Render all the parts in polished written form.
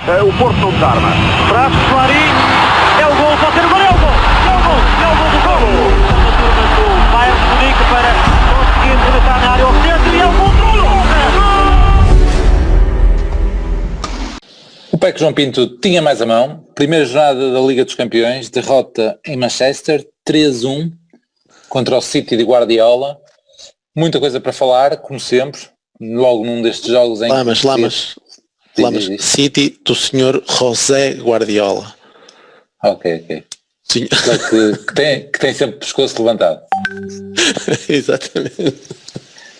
o Porto não desarma. Traz Clarim, é o gol, pode ser o gol, é o gol, é o gol, é o gol do gol. A turma do Bayern de Munique para conseguir rematar na área ao centro e é o gol do gol. O PEC João Pinto tinha mais a mão. Primeira jornada da Liga dos Campeões, derrota em Manchester, 3-1 contra o City de Guardiola. Muita coisa para falar, como sempre, logo num destes jogos em Lamas, City do senhor José Guardiola. Ok. Sim. Que tem sempre o pescoço levantado. Exatamente.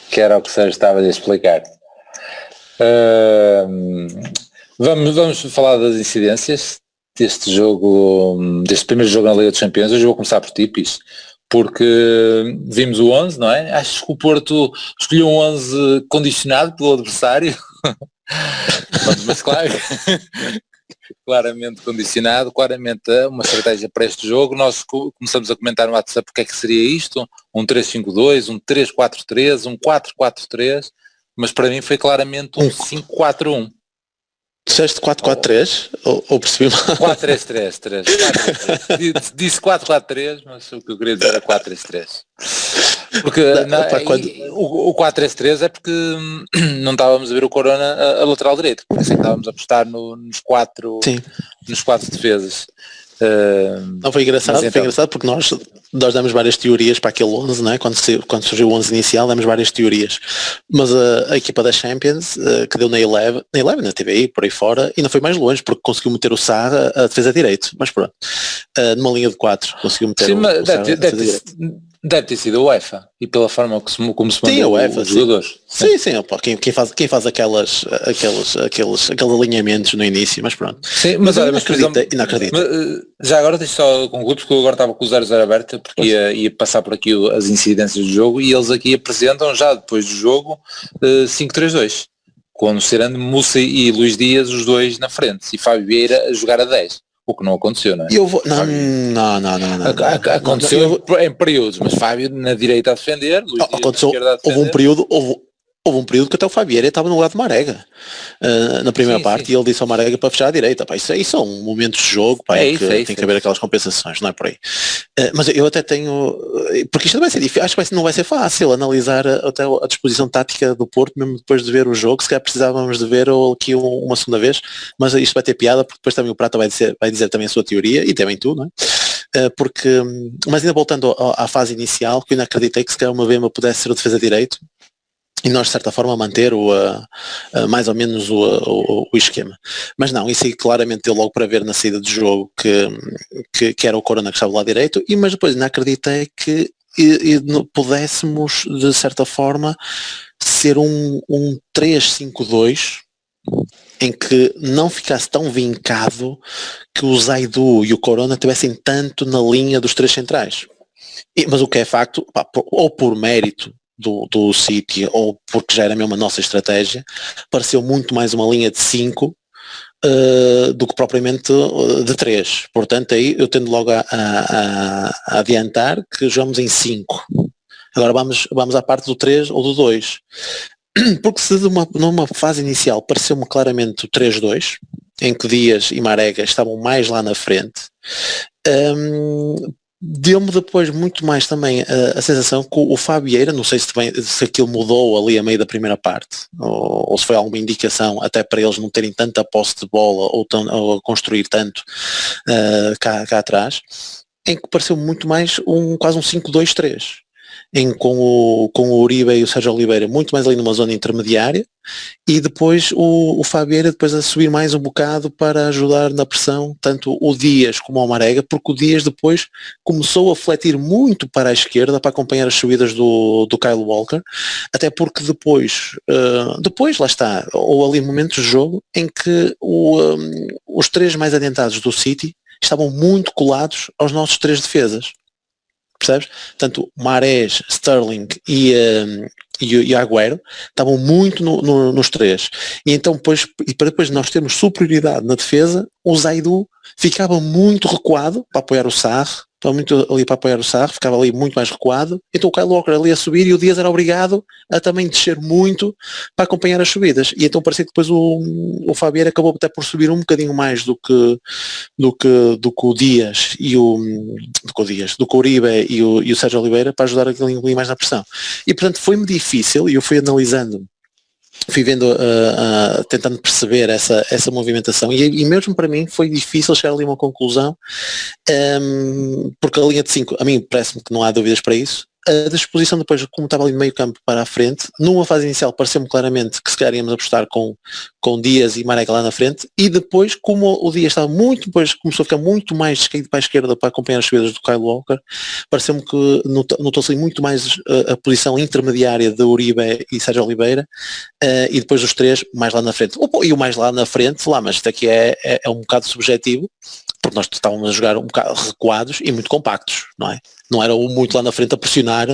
Que era o que o Sérgio estava a explicar. Vamos falar das incidências deste jogo, deste primeiro jogo na Liga dos Campeões. Hoje vou começar por ti, Pis, porque vimos o 11, não é? Acho que o Porto escolheu um 11 condicionado pelo adversário, mas claro, claramente condicionado, claramente uma estratégia para este jogo. Nós começamos a comentar no WhatsApp o que é que seria isto, um 3-5-2, um 3-4-3, um 4-4-3, mas para mim foi claramente um 5-4-1. Disseste 4-4-3 ou percebi mal? 4-3-3. Disse 4-4-3, mas o que eu queria dizer era 4-3-3. Porque o 4-3-3 é porque não estávamos a ver o Corona a lateral direito, por isso é que estávamos a apostar nos quatro defesas. Não, foi engraçado, então... foi engraçado porque nós demos várias teorias para aquele 11, não é? Quando surgiu o 11 inicial demos várias teorias, mas a equipa da Champions que deu na Eleven, na TVI, por aí fora, ainda foi mais longe porque conseguiu meter o Sarr a defesa direito, mas pronto, numa linha de 4 conseguiu meter o Sarr a defesa direito. Deve ter sido a UEFA e pela forma como se mandou os jogadores. Sim, opa, quem faz aqueles alinhamentos no início, mas pronto. Sim, mas olha, não acredito. Já agora deixa só concluir, porque eu agora estava com o 0-0 aberto, porque ia passar por aqui as incidências do jogo e eles aqui apresentam já depois do jogo 5-3-2, com o Serando, Musa e Luís Dias, os dois na frente, e Fábio Vieira a jogar a 10. O que não aconteceu, não é? Não. Aconteceu em períodos, mas Fábio na direita a defender, Luís Dias na esquerda a defender. Houve um período que até o Fabieira estava no lado de Marega na primeira parte. E ele disse ao Marega para fechar à direita. Pá, isso aí são momentos de jogo, pá, tem que haver aquelas compensações, não é por aí. Mas eu até tenho, porque isto vai ser difícil, acho que não vai ser fácil analisar até a disposição tática do Porto, mesmo depois de ver o jogo. Se calhar precisávamos de ver aqui uma segunda vez, mas isto vai ter piada, porque depois também o Prata vai dizer também a sua teoria, e também tu, não é? Mas ainda voltando à fase inicial, que eu ainda acreditei que se calhar uma Bemba pudesse ser o defesa direito, e nós de certa forma manter mais ou menos o esquema. Mas não, isso aí claramente deu logo para ver na saída de jogo que era o Corona que estava lá direito, mas depois ainda acreditei que pudéssemos de certa forma ser um 3-5-2 em que não ficasse tão vincado que o Zaidu e o Corona estivessem tanto na linha dos três centrais. Mas o que é facto, pá, ou por mérito do City, ou porque já era mesmo a nossa estratégia, pareceu muito mais uma linha de 5 do que propriamente de 3. Portanto, aí eu tendo logo a adiantar que jogamos em 5. Agora vamos à parte do 3 ou do 2. Porque se numa fase inicial pareceu-me claramente o 3-2, em que Dias e Marega estavam mais lá na frente, deu-me depois muito mais também a sensação que o Fabieira, não sei se aquilo mudou ali a meio da primeira parte, ou se foi alguma indicação até para eles não terem tanta posse de bola ou a construir tanto cá atrás, em que pareceu muito mais quase um 5-2-3. Com o Uribe e o Sérgio Oliveira muito mais ali numa zona intermediária, e depois o Fabieira depois a subir mais um bocado para ajudar na pressão, tanto o Dias como o Marega, porque o Dias depois começou a fletir muito para a esquerda para acompanhar as subidas do Kyle Walker, até porque depois lá está, ou ali momentos de jogo em que os três mais adiantados do City estavam muito colados aos nossos três defesas. Percebes? Tanto Mahrez, Sterling e Agüero estavam muito nos três. E então para depois nós termos superioridade na defesa, o Zaidu ficava muito recuado para apoiar o Sarr estava muito ali para apoiar o Sarr, ficava ali muito mais recuado, então o Kyle Walker ali a subir e o Dias era obrigado a também descer muito para acompanhar as subidas, e então parecia que depois o Fabier acabou até por subir um bocadinho mais do que o Dias e do que o Uribe e o Sérgio Oliveira para ajudar ali mais na pressão. E portanto foi-me difícil, e eu fui analisando, fui vendo, tentando perceber essa movimentação, e mesmo para mim foi difícil chegar ali a uma conclusão, porque a linha de 5, a mim parece-me que não há dúvidas para isso. A disposição depois, como estava ali de meio campo para a frente, numa fase inicial pareceu-me claramente que se calhar íamos apostar com Dias e Marega lá na frente, e depois, como o Dias estava depois começou a ficar muito mais descaído para a esquerda para acompanhar as subidas do Kyle Walker, pareceu-me que notou-se muito mais a posição intermediária de Uribe e Sérgio Oliveira, e depois os três mais lá na frente. E o mais lá na frente, mas isto aqui é um bocado subjetivo, porque nós estávamos a jogar um bocado recuados e muito compactos, não é? Não era muito lá na frente a pressionar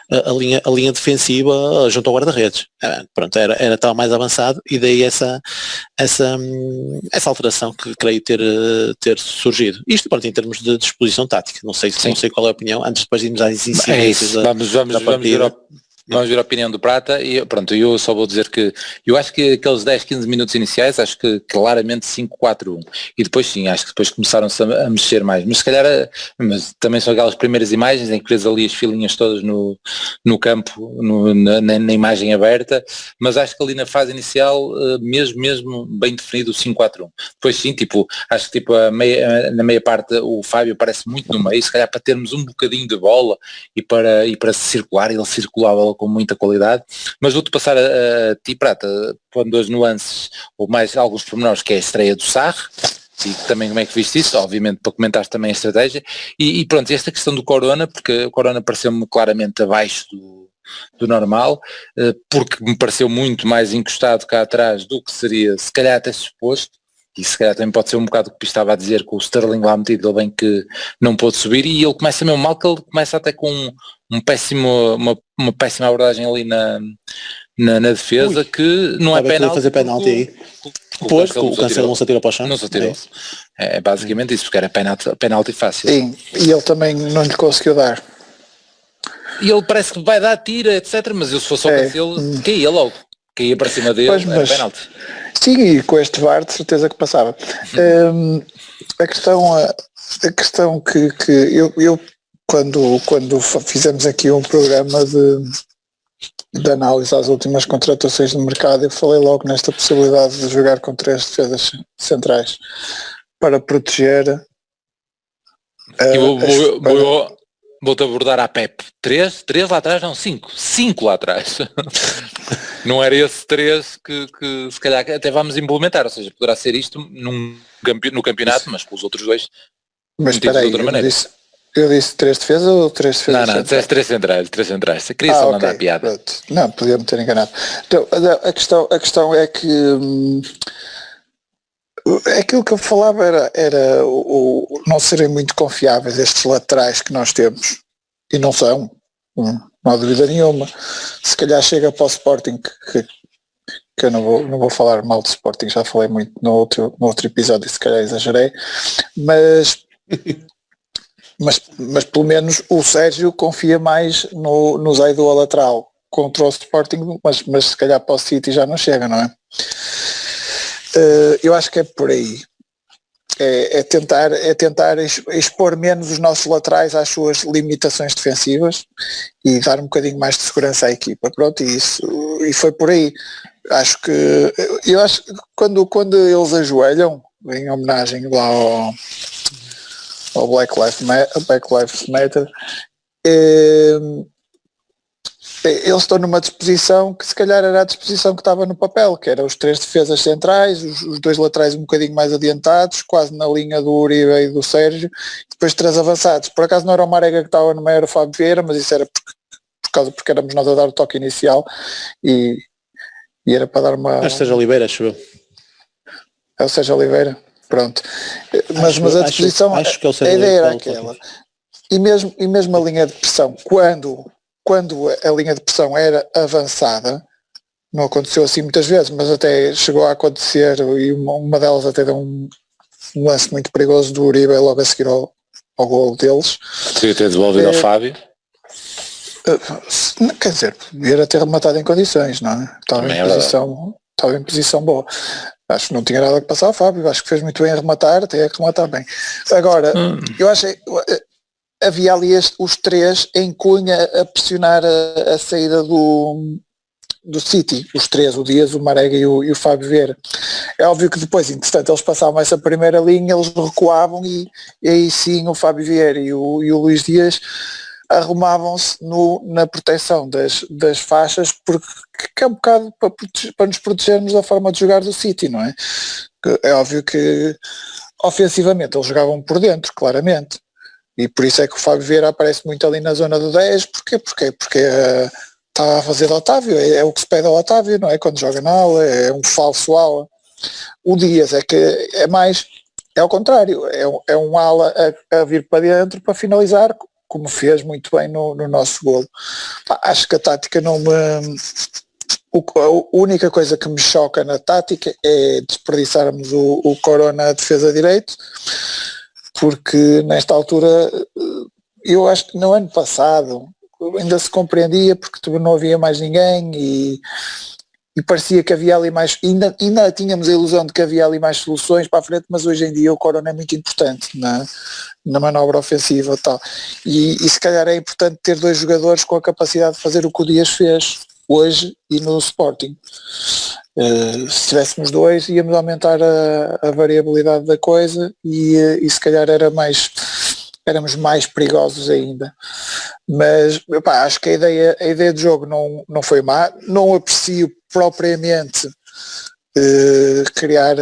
a linha defensiva junto ao guarda-redes. Pronto, estava mais avançado, e daí essa alteração que creio ter surgido. Isto, pronto, em termos de disposição tática. Não sei qual é a opinião, antes depois de irmos às incidências Vamos ver a opinião do Prata, e pronto, eu só vou dizer que eu acho que aqueles 10, 15 minutos iniciais, acho que claramente 5-4-1, e depois sim, acho que depois começaram-se a mexer mais, mas se calhar, mas também são aquelas primeiras imagens em que vês ali as filinhas todas no campo, na imagem aberta, mas acho que ali na fase inicial, mesmo bem definido o 5-4-1. Depois sim, acho que na meia parte o Fábio parece muito no meio, se calhar para termos um bocadinho de bola e para se circular, ele circulava com muita qualidade, mas vou-te passar a ti, Prata, pondo as nuances ou mais alguns pormenores, que é a estreia do Sarr, e também como é que viste isso, obviamente para comentar também a estratégia, e pronto, esta questão do Corona, porque o Corona pareceu-me claramente abaixo do normal, porque me pareceu muito mais encostado cá atrás do que seria, se calhar até suposto, e se calhar também pode ser um bocado o que estava a dizer, com o Sterling lá metido, ele bem que não pôde subir, e ele começa mesmo mal, que ele começa até com uma péssima abordagem ali na defesa, que não é penalti. Fazer penalti aí. Depois o Cancelo não se atirou para o chão. Não se atirou. É basicamente isso, porque era penalti fácil. Sim, e ele também não lhe conseguiu dar. E ele parece que vai dar tira, etc. Mas eu se fosse ao Cancelo, caía logo. Caía para cima dele, era penalti. Sim, e com este VAR de certeza que passava. A questão que eu quando fizemos aqui um programa de análise às últimas contratações do mercado, eu falei logo nesta possibilidade de jogar com 3 defesas centrais para proteger. Vou-te abordar a Pep. 3 lá atrás, não, 5 lá atrás. Não era esse 3 que se calhar até vamos implementar, ou seja, poderá ser isto no campeonato, mas com os outros 2 mas espera aí, de outra maneira. Eu disse 3 defesas ou 3 defesas? Não, disseste 3 centrais. Você queria só mandar a piada. Pronto. Não, podia-me ter enganado. Então, a questão é que aquilo que eu falava era o não serem muito confiáveis estes laterais que nós temos, e não são, não há dúvida nenhuma. Se calhar chega para o Sporting, que eu não vou falar mal do Sporting, já falei muito no outro episódio, se calhar exagerei, mas pelo menos o Sérgio confia mais no Zaidu a lateral contra o Sporting, mas se calhar para o City já não chega, não é? Eu acho que é por aí. É tentar expor menos os nossos laterais às suas limitações defensivas e dar um bocadinho mais de segurança à equipa. Pronto, e foi por aí. Eu acho que quando eles ajoelham, em homenagem lá ao Black Lives Matter, eles estão numa disposição que se calhar era a disposição que estava no papel, que era os 3 defesas centrais, os 2 laterais um bocadinho mais adiantados, quase na linha do Uribe e do Sérgio, e depois 3 avançados. Por acaso não era o Marega que estava no meio, era o Fábio Vieira, mas isso era porque éramos nós a dar o toque inicial e era para dar uma... É o Sérgio Oliveira, acho eu. É o Sérgio Oliveira, pronto. Mas a disposição, acho que é o a ideia era aquela. E mesmo a linha de pressão, quando a linha de pressão era avançada, não aconteceu assim muitas vezes, mas até chegou a acontecer, e uma delas até deu um lance muito perigoso do Uribe logo a seguir ao ao gol deles. Podia ter devolvido ao Fábio. Quer dizer, podia ter rematado em condições, não é? Estava em posição boa. Acho que não tinha nada que passar ao Fábio, acho que fez muito bem a rematar, tem que rematar bem. Agora, eu acho que havia ali os três em Cunha a pressionar a saída do City, os três, o Dias, o Marega e o Fábio Vieira. É óbvio que depois, entretanto, eles passavam essa primeira linha, eles recuavam e aí sim o Fábio Vieira e o Luís Dias arrumavam-se na proteção das faixas, porque é um bocado para nos protegermos da forma de jogar do City, não é? É óbvio que ofensivamente eles jogavam por dentro, claramente, e por isso é que o Fábio Vieira aparece muito ali na zona do 10, porque está a fazer de Otávio, é o que se pede ao Otávio, não é? Quando joga na ala, é um falso ala. O Dias é que é ao contrário, é um ala a vir para dentro para finalizar, como fez muito bem no nosso golo. Acho que a tática não me... A única coisa que me choca na tática é desperdiçarmos o Corona a defesa direito, porque nesta altura, eu acho que no ano passado ainda se compreendia, porque não havia mais ninguém e parecia que havia ali mais, ainda tínhamos a ilusão de que havia ali mais soluções para a frente, mas hoje em dia o Corona é muito importante na manobra ofensiva e tal. E se calhar é importante ter dois jogadores com a capacidade de fazer o que o Dias fez hoje e no Sporting. Se tivéssemos dois, íamos aumentar a variabilidade da coisa e se calhar éramos mais perigosos ainda. Mas acho que a ideia de jogo não foi má. Não aprecio propriamente criar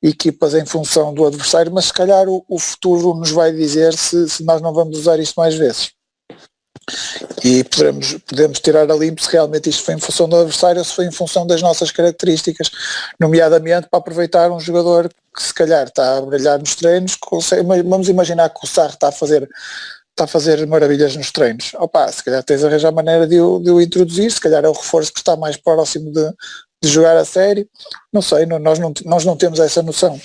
equipas em função do adversário, mas se calhar o futuro nos vai dizer se nós não vamos usar isto mais vezes. E podemos tirar a limpo se realmente isto foi em função do adversário ou se foi em função das nossas características, nomeadamente para aproveitar um jogador que se calhar está a brilhar nos treinos. Vamos imaginar que o Sarr está a fazer maravilhas nos treinos. Se calhar tens a arranjar maneira de o introduzir, se calhar é o reforço que está mais próximo de jogar a sério. Não sei, nós não temos essa noção,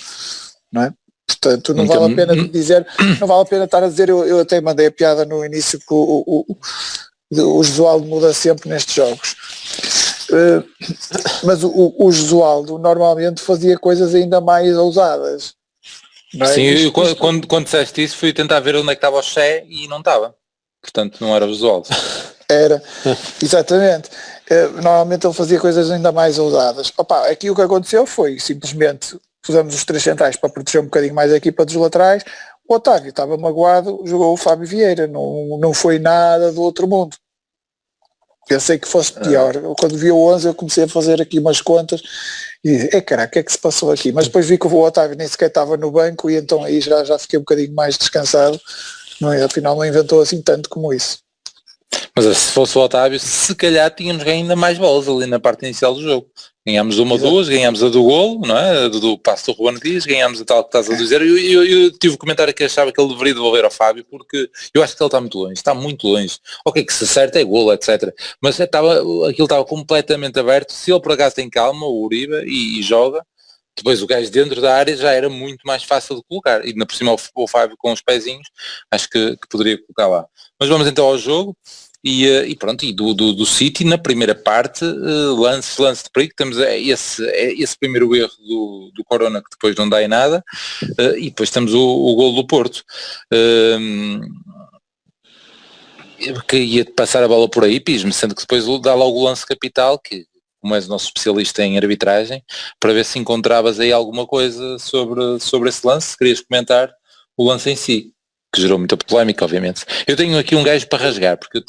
não é? Portanto, não vale a pena dizer, não vale a pena estar a dizer, eu até mandei a piada no início que o Jesualdo muda sempre nestes jogos. Mas o Jesualdo normalmente fazia coisas ainda mais ousadas. Não é? Sim, quando disseste isso fui tentar ver onde é que estava o Che e não estava. Portanto, não era o Jesualdo. Era, exatamente. Normalmente ele fazia coisas ainda mais ousadas. Aqui o que aconteceu foi simplesmente pusemos os três centrais para proteger um bocadinho mais a equipa dos laterais. O Otávio estava magoado, jogou o Fábio Vieira, não foi nada do outro mundo. Pensei que fosse pior. Quando vi o 11 eu comecei a fazer aqui umas contas e disse, caraca, o que é que se passou aqui? Mas depois vi que o Otávio nem sequer estava no banco e então aí já fiquei um bocadinho mais descansado. Afinal não inventou assim tanto como isso. Mas se fosse o Otávio, se calhar tínhamos ainda mais bolas ali na parte inicial do jogo. Ganhámos uma, duas, ganhámos a do golo, não é? Do passo do Ruben Dias, ganhámos a tal que estás a dizer. Eu tive um comentário que achava que ele deveria devolver ao Fábio, porque eu acho que ele está muito longe. Ok, que se acerta é golo, etc. Mas aquilo estava completamente aberto. Se ele por acaso tem calma, o Uribe, e joga, depois o gajo dentro da área já era muito mais fácil de colocar. E ainda por cima o Fábio com os pezinhos, acho que poderia colocar lá. Mas vamos então ao jogo. E pronto, e do City na primeira parte, lance de perigo, temos esse primeiro erro do Corona que depois não dá em nada, e depois temos o golo do Porto, que ia passar a bola por aí, Pismo, sendo que depois dá logo o lance capital, que como és o nosso especialista em arbitragem, para ver se encontravas aí alguma coisa sobre esse lance, se querias comentar o lance em si. Que gerou muita polémica, obviamente. Eu tenho aqui um gajo para rasgar, porque eu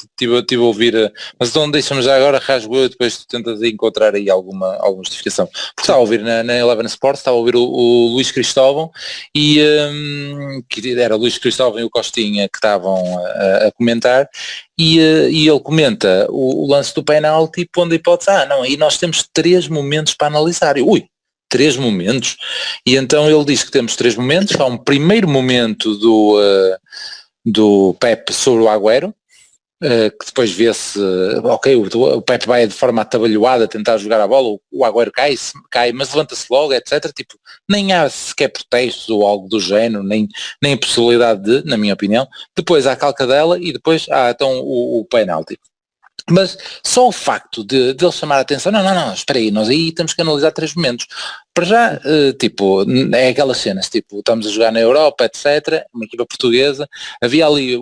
tive a ouvir, mas então deixa-me já agora, rasgo eu e depois tu tentas encontrar aí alguma justificação. Porque estava a ouvir na Eleven Sports, estava a ouvir o Luís Cristóvão, e que era o Luís Cristóvão e o Costinha que estavam a comentar, e ele comenta o lance do penalti, pondo a hipótese, não, aí nós temos 3 momentos para analisar. 3 momentos, e então ele diz que temos 3 momentos. Há um primeiro momento do Pepe sobre o Agüero, que depois vê-se, ok, o Pepe vai de forma atabalhoada a tentar jogar a bola, o Agüero cai, mas levanta-se logo, etc. Tipo, nem há sequer protestos ou algo do género, nem a possibilidade de, na minha opinião. Depois há a calcadela e depois há então o penalti. Mas só o facto de ele chamar a atenção, não, espera aí, nós aí temos que analisar 3 momentos. Para já, tipo, é aquelas cenas, tipo, estamos a jogar na Europa, etc., uma equipa portuguesa, havia ali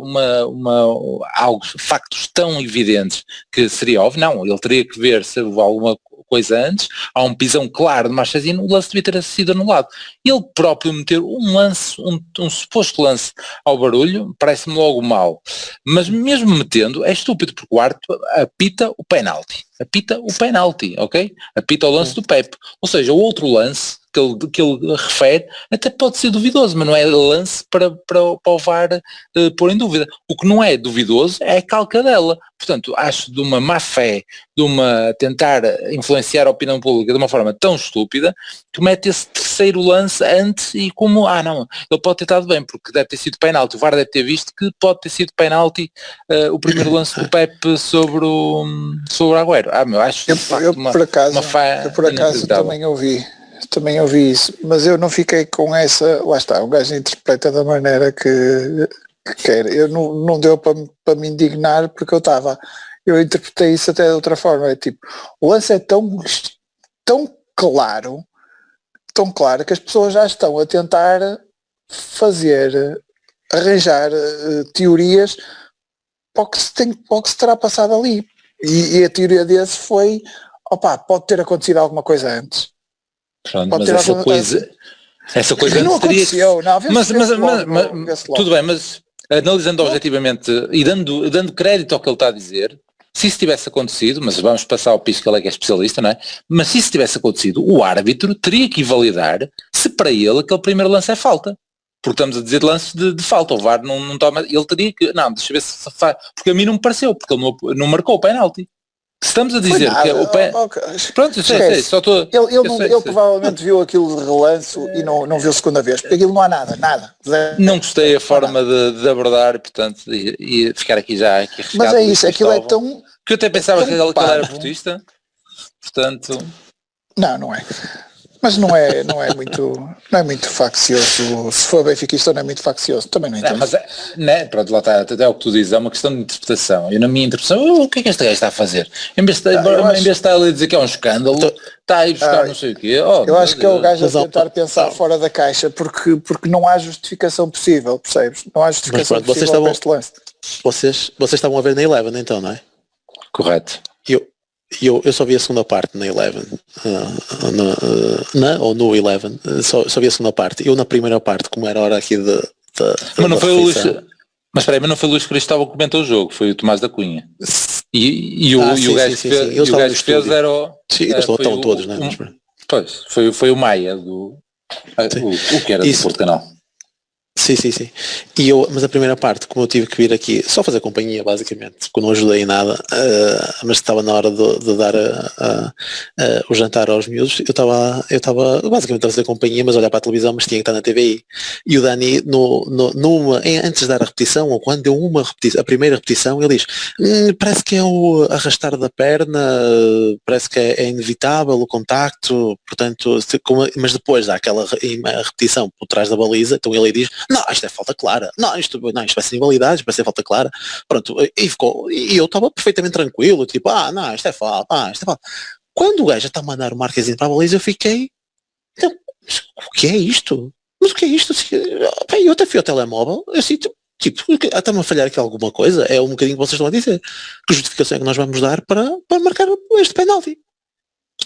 factos tão evidentes que seria óbvio, não, ele teria que ver se houve alguma coisa antes, há um pisão claro de Marchesino, o lance devia ter sido anulado. Ele próprio meter um lance, um suposto lance ao barulho, parece-me logo mal. Mas mesmo metendo, é estúpido, porque o árbitro apita o penalti, ok? Apita o lance do Pepe. Ou seja, o outro lance que ele refere até pode ser duvidoso, mas não é lance para o VAR pôr em dúvida. O que não é duvidoso é a calcadela. Portanto, acho de uma má fé, tentar influenciar a opinião pública de uma forma tão estúpida, que mete esse terceiro lance antes e como, não, ele pode ter estado bem, porque deve ter sido penalti, o VAR deve ter visto que pode ter sido penalti o primeiro lance do Pepe sobre o Agüero. Acho de facto uma fé. Eu por acaso também ouvi isso, mas eu não fiquei com essa, lá está, o gajo interpreta da maneira que quer. Eu não deu para me indignar porque eu interpretei isso até de outra forma, é tipo, o lance é tão claro que as pessoas já estão a tentar arranjar teorias para o que se terá passado ali, e a teoria desse foi, pode ter acontecido alguma coisa antes. Pronto, mas essa coisa não aconteceu, mas tudo bem, mas analisando objetivamente e dando crédito ao que ele está a dizer, se isso tivesse acontecido, mas vamos passar ao Pisco, ele é que é especialista, não é? Mas se isso tivesse acontecido, o árbitro teria que validar se para ele aquele primeiro lance é falta. Porque estamos a dizer lance de falta, o VAR não toma, ele teria que, deixa eu ver se faz, porque a mim não me pareceu, porque ele não marcou o penalti. Se estamos a dizer que o pronto, eu sei, só estou. Ele provavelmente viu aquilo de relance e não viu a segunda vez, porque aquilo não há nada. Não gostei a forma de abordar, portanto, e ficar aqui arriscado. Mas é isso, aquilo é tão. Que eu até pensava que ele era portista, portanto. Não é. Mas não é muito faccioso. Se for benfiquista não é muito faccioso, também não entendo. Mas pronto, lá está, até o que tu dizes, é uma questão de interpretação. Eu na minha interpretação, o que é que este gajo está a fazer? Em vez de estar ali a dizer que é um escândalo, está a ir buscar não sei o quê. Eu acho que é o gajo a tentar pensar fora da caixa, porque não há justificação possível, percebes? Não há justificação possível para este lance. Vocês estavam a ver na Eleven então, não é? Correto. Eu só vi a segunda parte na Eleven, no Eleven, só vi a segunda parte. Eu na primeira parte, como era hora aqui mas não foi o Luís, mas espera aí, mas não foi o Luís Cristóvão que comentou o jogo, foi o Tomás da Cunha. E o gajo que fez era o... Sim, eles estavam todos, não é? Pois, foi o Maia, o que era do Porto Canal. Sim. Mas a primeira parte, como eu tive que vir aqui só fazer companhia basicamente, porque eu não ajudei em nada, mas estava na hora de dar o jantar aos miúdos, eu estava basicamente a fazer companhia, mas olhar para a televisão, mas tinha que estar na TVI. E o Dani, antes de dar a repetição, ou quando deu a primeira repetição, ele diz, parece que é o arrastar da perna, parece que é inevitável o contacto, portanto, mas depois dá aquela repetição por trás da baliza, então ele diz, não, isto é falta clara, isto vai ser invalidade, vai ser falta clara, pronto, e eu estava perfeitamente tranquilo, tipo, isto é falta, Quando o gajo já está a mandar o Marquezinho para a baliza, eu fiquei, então, mas o que é isto? Eu até fui ao telemóvel, assim, tipo, está-me a falhar aqui alguma coisa, é um bocadinho que vocês estão a dizer, que justificação é que nós vamos dar para marcar este penalti?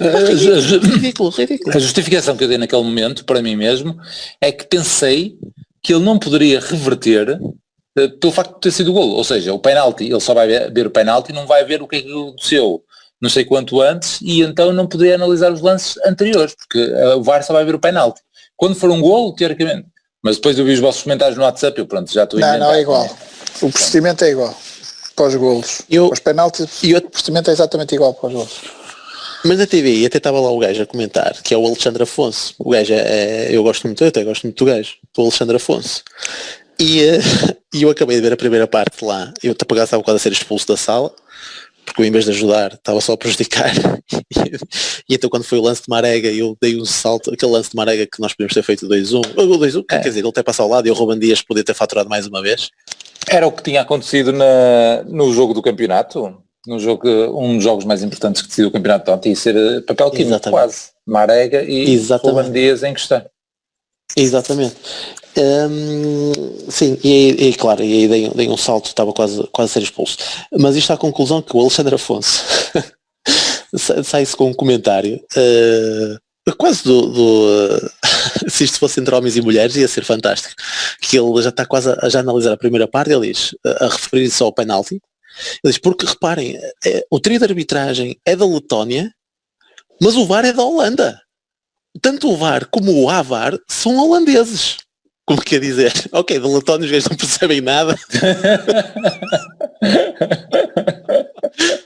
Ridículo. A justificação que eu dei naquele momento, para mim mesmo, é que pensei que ele não poderia reverter pelo facto de ter sido o golo, ou seja, o penalti, ele só vai ver o penalti e não vai ver o que é que aconteceu não sei quanto antes, e então não poderia analisar os lances anteriores, porque o VAR só vai ver o penalti. Quando for um golo, teoricamente. Mas depois eu vi os vossos comentários no WhatsApp, eu pronto, já estou a inventar. Não, é igual. O procedimento é igual para os golos. Os penaltis, o procedimento é exatamente igual para os golos. Mas na TV até estava lá o gajo a comentar, que é o Alexandre Afonso. O gajo eu gosto muito, eu até gosto muito do gajo, do Alexandre Afonso. E eu acabei de ver a primeira parte lá, eu estava quase a ser expulso da sala, porque eu, em vez de ajudar, estava só a prejudicar. E então quando foi o lance de Marega, eu dei um salto, aquele lance de Marega que nós podíamos ter feito 2-1, quer dizer, ele até passa ao lado e o Ruben Dias podia ter faturado mais uma vez. Era o que tinha acontecido no jogo do campeonato, um dos jogos mais importantes que decidiu o campeonato ontem, ia ser papel químico quase, Marega e Ruben Dias em questão. Exatamente. Sim, e claro, e aí dei um salto, estava quase a ser expulso. Mas isto é a conclusão que o Alexandre Afonso sai-se com um comentário quase se isto fosse entre homens e mulheres ia ser fantástico, que ele já está quase a analisar a primeira parte. Ele diz, a referir-se ao penalti, ele diz, porque reparem, o trio de arbitragem é da Letónia, mas o VAR é da Holanda. Tanto o VAR como o AVAR são holandeses. Como quer dizer? Ok, da Letónia os gajos não percebem nada.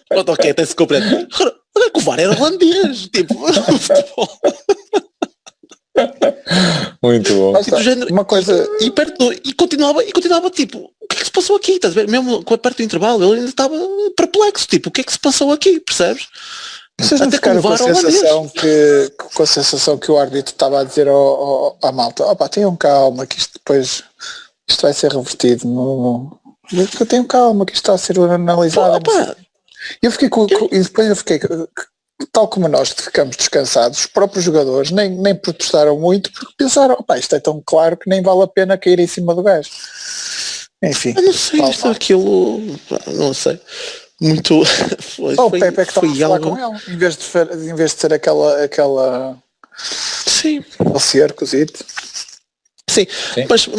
Pronto, ok, até se compreende. Olha que o VAR era holandês. Tipo, muito bom. Tipo, género, uma coisa... E continuava tipo, o que é que se passou aqui? Estás a ver? Mesmo perto do intervalo, ele ainda estava perplexo. Tipo, o que é que se passou aqui? Percebes? Vocês não ficaram com a sensação que o árbitro estava a dizer à malta, opa, tenham calma, que isto vai ser revertido. Tenham calma, que isto está a ser analisado. E depois eu fiquei, tal como nós ficamos descansados, os próprios jogadores nem protestaram muito, porque pensaram, opa, isto é tão claro que nem vale a pena cair em cima do gajo. Enfim. Eu não sei, aquilo, não sei. Muito o Pepe é que estava a falar com ele em vez de ser aquela sim, aquele cercozito. Sim.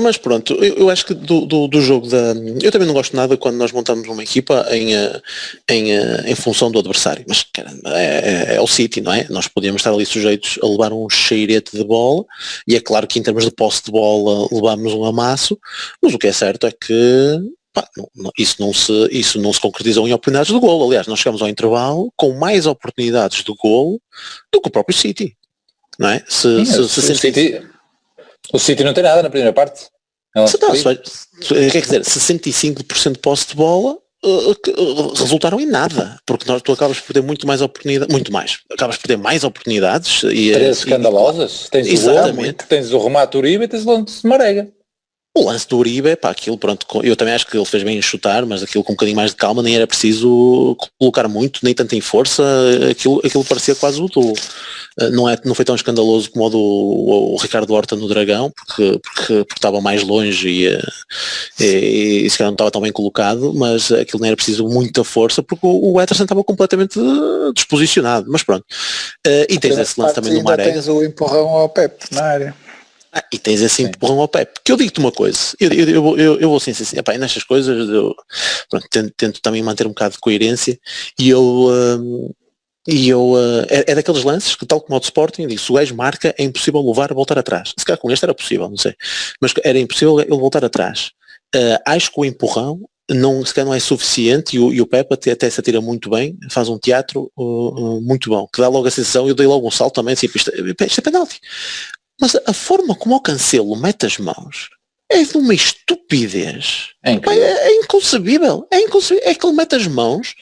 Mas pronto, eu acho que do jogo eu também não gosto nada quando nós montamos uma equipa em função do adversário, mas caramba, é o City, não é? Nós podíamos estar ali sujeitos a levar um cheirete de bola, e é claro que em termos de posse de bola levámos um amasso, mas o que é certo é que isso não se concretizou em oportunidades de golo. Aliás, nós chegamos ao intervalo com mais oportunidades de golo do que o próprio City, não é? O City não tem nada na primeira parte. Quer dizer, 65% de posse de bola resultaram em nada, porque tu acabas por ter muito mais oportunidades, acabas por ter mais oportunidades e 3 escandalosas, tens o remate Uribe e tens o lance de Marega. O lance do Uribe, aquilo pronto, eu também acho que ele fez bem em chutar, mas aquilo com um bocadinho mais de calma, nem era preciso colocar muito, nem tanto em força, aquilo parecia quase o do... Não foi tão escandaloso como o Ricardo Horta no Dragão, porque estava mais longe e se calhar não estava tão bem colocado, mas aquilo não era preciso muita força, porque o Ederson estava completamente desposicionado, mas pronto. E tens esse lance também do Marega. Tens o empurrão ao Pepe na área. E tens esse empurrão ao Pepe. Que eu digo-te uma coisa, eu vou ser sincero, nestas coisas tento também manter um bocado de coerência, é daqueles lances que, tal como o de Sporting, se o gajo marca, é impossível levar a voltar atrás. Se calhar com este era possível, não sei, mas era impossível ele voltar atrás. Acho que o empurrão se calhar não é suficiente, e o Pepe até se atira muito bem, faz um teatro muito bom, que dá logo a sensação, eu dei logo um salto também, assim, isto é penalti. Mas a forma como o Cancelo mete as mãos é de uma estupidez. É inconcebível. É que ele mete as mãos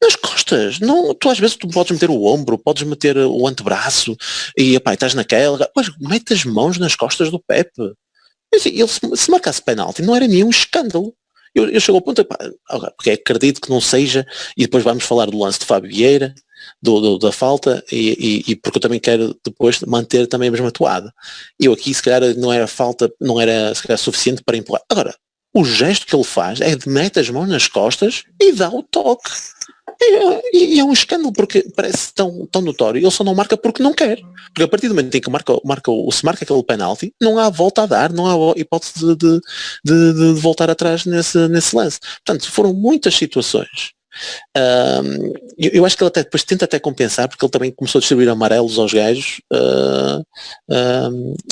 nas costas. Não, tu às vezes podes meter o ombro, podes meter o antebraço e estás naquela, mas mete as mãos nas costas do Pepe. Ele se marcasse penalti não era nenhum escândalo. Eu chego ao ponto, porque acredito que não seja, e depois vamos falar do lance de Fábio Vieira, da falta, e porque eu também quero depois manter também a mesma toada. Eu aqui se calhar não era falta, não era se calhar suficiente para empurrar. Agora, o gesto que ele faz é de meter as mãos nas costas e dá o toque. E é um escândalo, porque parece tão notório. Ele só não marca porque não quer. Porque a partir do momento em que se marca aquele penalti, não há volta a dar, não há hipótese de voltar atrás nesse lance. Portanto, foram muitas situações. Eu acho que ele depois tenta compensar, porque ele também começou a distribuir amarelos aos gajos.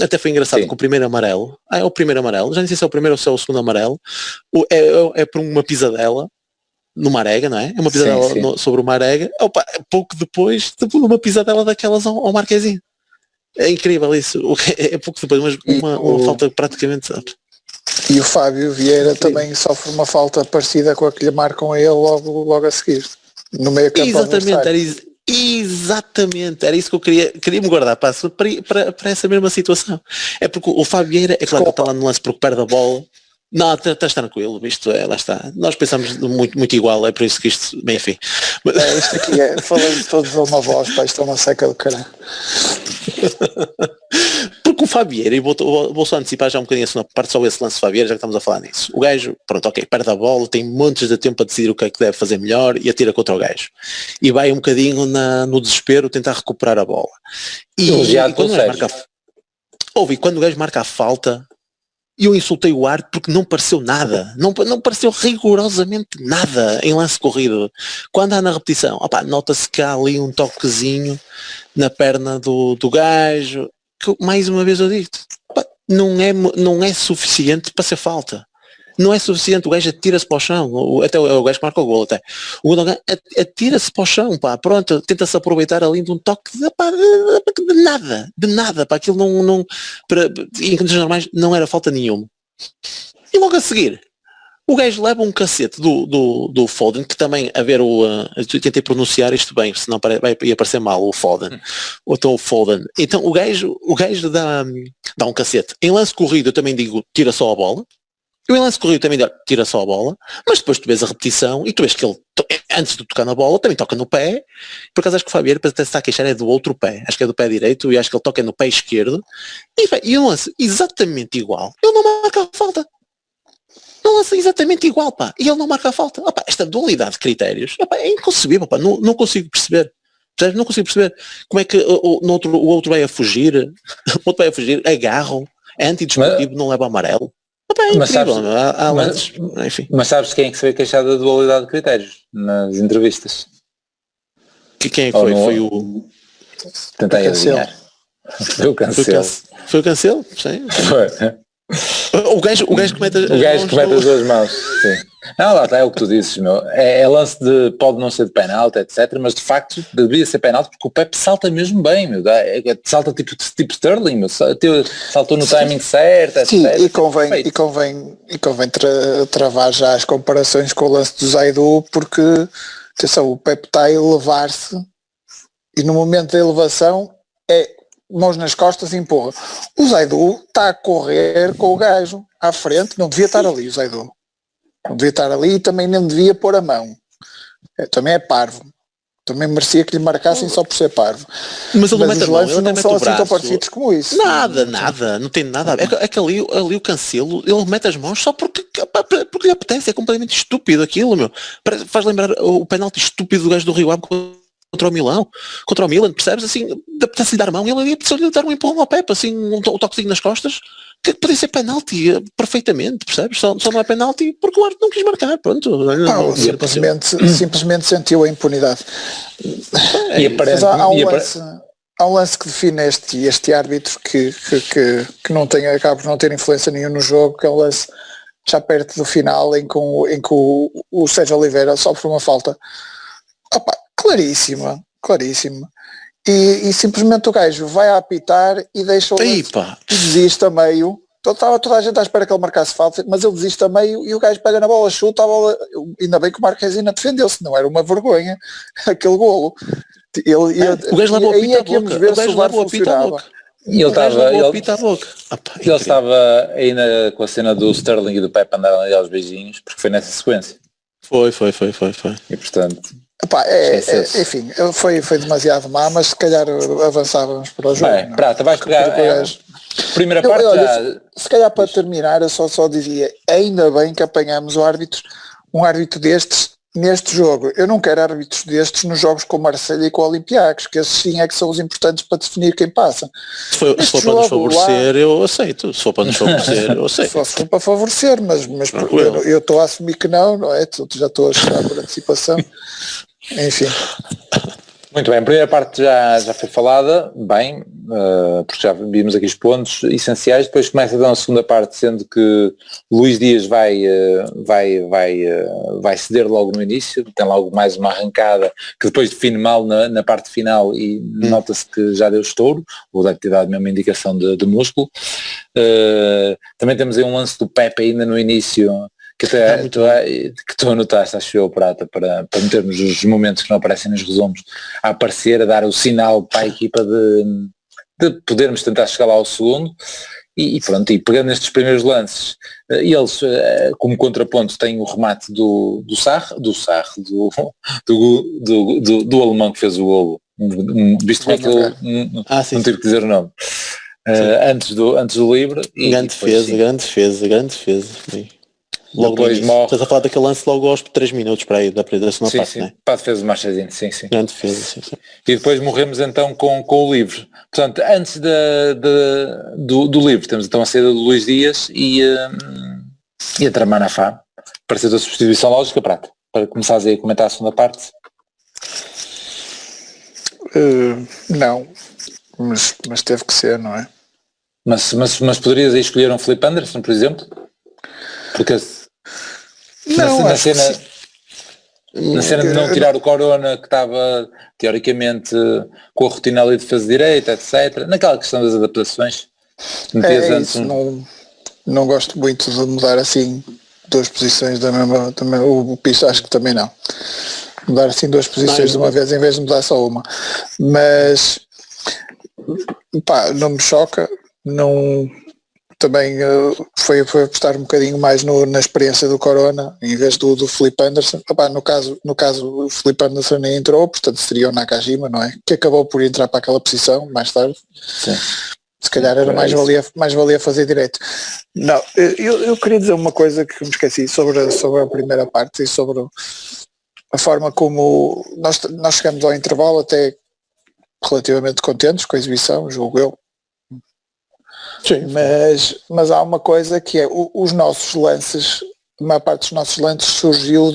Até foi engraçado que o primeiro amarelo, é o primeiro amarelo, já não sei se é o primeiro ou se é o segundo amarelo, é por uma pisadela no Marega, não é? É uma pisadela sobre o Marega. Pouco depois, uma pisadela daquelas ao Marquezinho. É incrível isso. É pouco depois, mas uma falta praticamente... E o Fábio Vieira também sofre uma falta parecida com a que lhe marcam a ele logo a seguir, no meio campo. Exatamente, era isso que eu queria me guardar para essa mesma situação. É porque o Fábio Vieira, é claro que está lá no lance porque perde a bola. Não, estás tranquilo, isto lá está. Nós pensamos muito, muito igual, é por isso que isto, bem, enfim. Isto aqui falando todos a uma voz, pá, isto é uma seca do caralho. Porque o Fábio Vieira, e vou só antecipar já um bocadinho a segunda parte, só esse lance do Fábio Vieira, já que estamos a falar nisso. O gajo, pronto, ok, perde a bola, tem montes de tempo a decidir o que é que deve fazer melhor e atira contra o gajo. E vai um bocadinho no desespero tentar recuperar a bola. E quando o gajo marca a falta, eu insultei o árbitro porque não pareceu nada, não pareceu rigorosamente nada em lance corrido. Quando há na repetição, nota-se que há ali um toquezinho na perna do gajo, que mais uma vez eu digo, não é suficiente para ser falta. Não é suficiente, o gajo atira-se para o chão, até o gajo que marca o gol até. O Gundogan atira-se para o chão, pronto, tenta-se aproveitar ali de um toque de nada, aquilo em condições normais não era falta nenhuma. E logo a seguir, o gajo leva um cacete do Foden, que também, eu tentei pronunciar isto bem, senão ia parecer mal o Foden, o Foden. Então o gajo dá um cacete. Em lance corrido eu também digo, tira só a bola. Eu em lance corrido também tira só a bola, mas depois tu vês a repetição e tu vês que ele, antes de tocar na bola, também toca no pé. Por acaso acho que o Fabiano, para tentar queixar, é do outro pé. Acho que é do pé direito e acho que ele toca no pé esquerdo. E um lance exatamente igual. Ele não marca a falta. Um lance exatamente igual, pá. E ele não marca a falta. Esta dualidade de critérios é inconcebível, pá. Não consigo perceber. Não consigo perceber como é que o outro vai a fugir. O outro vai a fugir, agarram, é antidesportivo, não leva amarelo. Mas sabes quem é que se veio queixar da dualidade de critérios nas entrevistas? Quem é que foi? Foi o... Tentei adivinhar. Foi o Cancelo. Foi o Cancelo? Sim. Foi. O gajo que mete as duas mãos, sim. Não, lá está, é o que tu dizes, meu. É lance pode não ser de penalti, etc. Mas de facto devia ser penalti porque o Pepe salta mesmo bem, meu. Salta tipo Sterling, meu. Saltou no timing certo, etc. Sim, e convém travar já as comparações com o lance do Zaidu, porque atenção, o Pepe está a elevar-se e no momento da elevação mãos nas costas e empurra. O Zaidu está a correr com o gajo à frente, não devia estar ali o Zaidu. Não devia estar ali e também não devia pôr a mão. Também é parvo. Também merecia que lhe marcassem só por ser parvo. Mas ele não mete a mão, ele não são assim tão parecidos como isso. Nada, não tem nada a ver. É que ali o Cancelo, ele mete as mãos só porque lhe apetece, é completamente estúpido aquilo, meu. Faz lembrar o penalti estúpido do gajo do Rio Ave contra o Milan, percebes? Assim, apetece-lhe dar a mão e ele ali apetece-lhe dar um empurrão ao Pepe, assim, um toquezinho nas costas, que podia ser penalti perfeitamente, percebes? Só não é penalti porque o árbitro não quis marcar, pronto. Simplesmente sentiu a impunidade. Há um lance que define este árbitro que não tem, acaba por não ter influência nenhuma no jogo, que é um lance já perto do final em que o Sérgio Oliveira sofre uma falta claríssima. E simplesmente o gajo vai a apitar e deixa o lance e desiste a meio. Estava toda a gente à espera que ele marcasse falta, mas ele desiste a meio e o gajo pega na bola, chuta a bola. Ainda bem que o Marquezine defendeu-se, não era uma vergonha aquele golo. O gajo levou a pita à boca. Ele estava aí com a cena do Sterling e do Pepe andarem ali aos beijinhos, porque foi nessa sequência. Foi. E portanto... enfim, foi demasiado má, mas se calhar avançávamos para o jogo. Prata, vais pegar primeira parte. Se calhar para terminar eu só dizia, ainda bem que apanhamos um árbitro destes neste jogo. Eu não quero árbitros destes nos jogos com o Marselha e com o Olympiacos, que esses sim é que são os importantes para definir quem passa. Se for para nos favorecer, eu aceito. Se for para nos favorecer, eu aceito. Só se for para favorecer, mas eu estou a assumir que não é? Já estou a chegar por antecipação. Enfim. Muito bem, a primeira parte já foi falada, bem, porque já vimos aqui os pontos essenciais. Depois começa então a segunda parte, sendo que Luís Dias vai ceder logo no início, tem logo mais uma arrancada que depois define mal na parte final e nota-se que já deu estouro, ou deve ter dado mesmo indicação de músculo. Também temos aí um lance do Pepe ainda no início, que tu anotaste, acho eu, Prata, para metermos os momentos que não aparecem nos resumos, a aparecer, a dar o sinal para a equipa de podermos tentar chegar lá ao segundo. E pronto, e pegando nestes primeiros lances, eles como contraponto têm o remate do alemão que fez o golo, visto que não tive que dizer o nome, antes do livre. Grande defesa. Logo depois morre. Estás a falar daquele lance logo aos 3 minutos para aí da segunda parte, sim. Né? Para a defesa de Marchezinho, sim. Grande defesa, sim. E depois morremos então com o livre. Portanto, antes do livre, temos então a saída do Luís Dias e a Tramanafá. Pareceu a substituição lógica, Prata, para começares aí a comentar a segunda parte. Não, mas teve que ser, não é? Mas poderias aí escolher um Filipe Anderson, por exemplo? Porque na cena de não tirar o Corona, que estava teoricamente com a rotina ali de defesa direita, etc. Naquela questão das adaptações. Não gosto muito de mudar assim 2 posições da mesma o Piso acho que também não. Mudar assim 2 posições de uma vez em vez de mudar só uma. Mas não me choca, não. Também foi apostar um bocadinho mais na experiência do Corona em vez do Filipe Anderson. No caso o Filipe Anderson nem entrou, portanto seria o Nakajima, não é? Que acabou por entrar para aquela posição mais tarde. Sim. Se calhar era mais valia fazer direito. Não, eu queria dizer uma coisa que me esqueci sobre a primeira parte e sobre a forma como nós chegamos ao intervalo até relativamente contentes com a exibição, julgo eu. Sim, mas há uma coisa que é os nossos lances, a maior parte dos nossos lances surgiu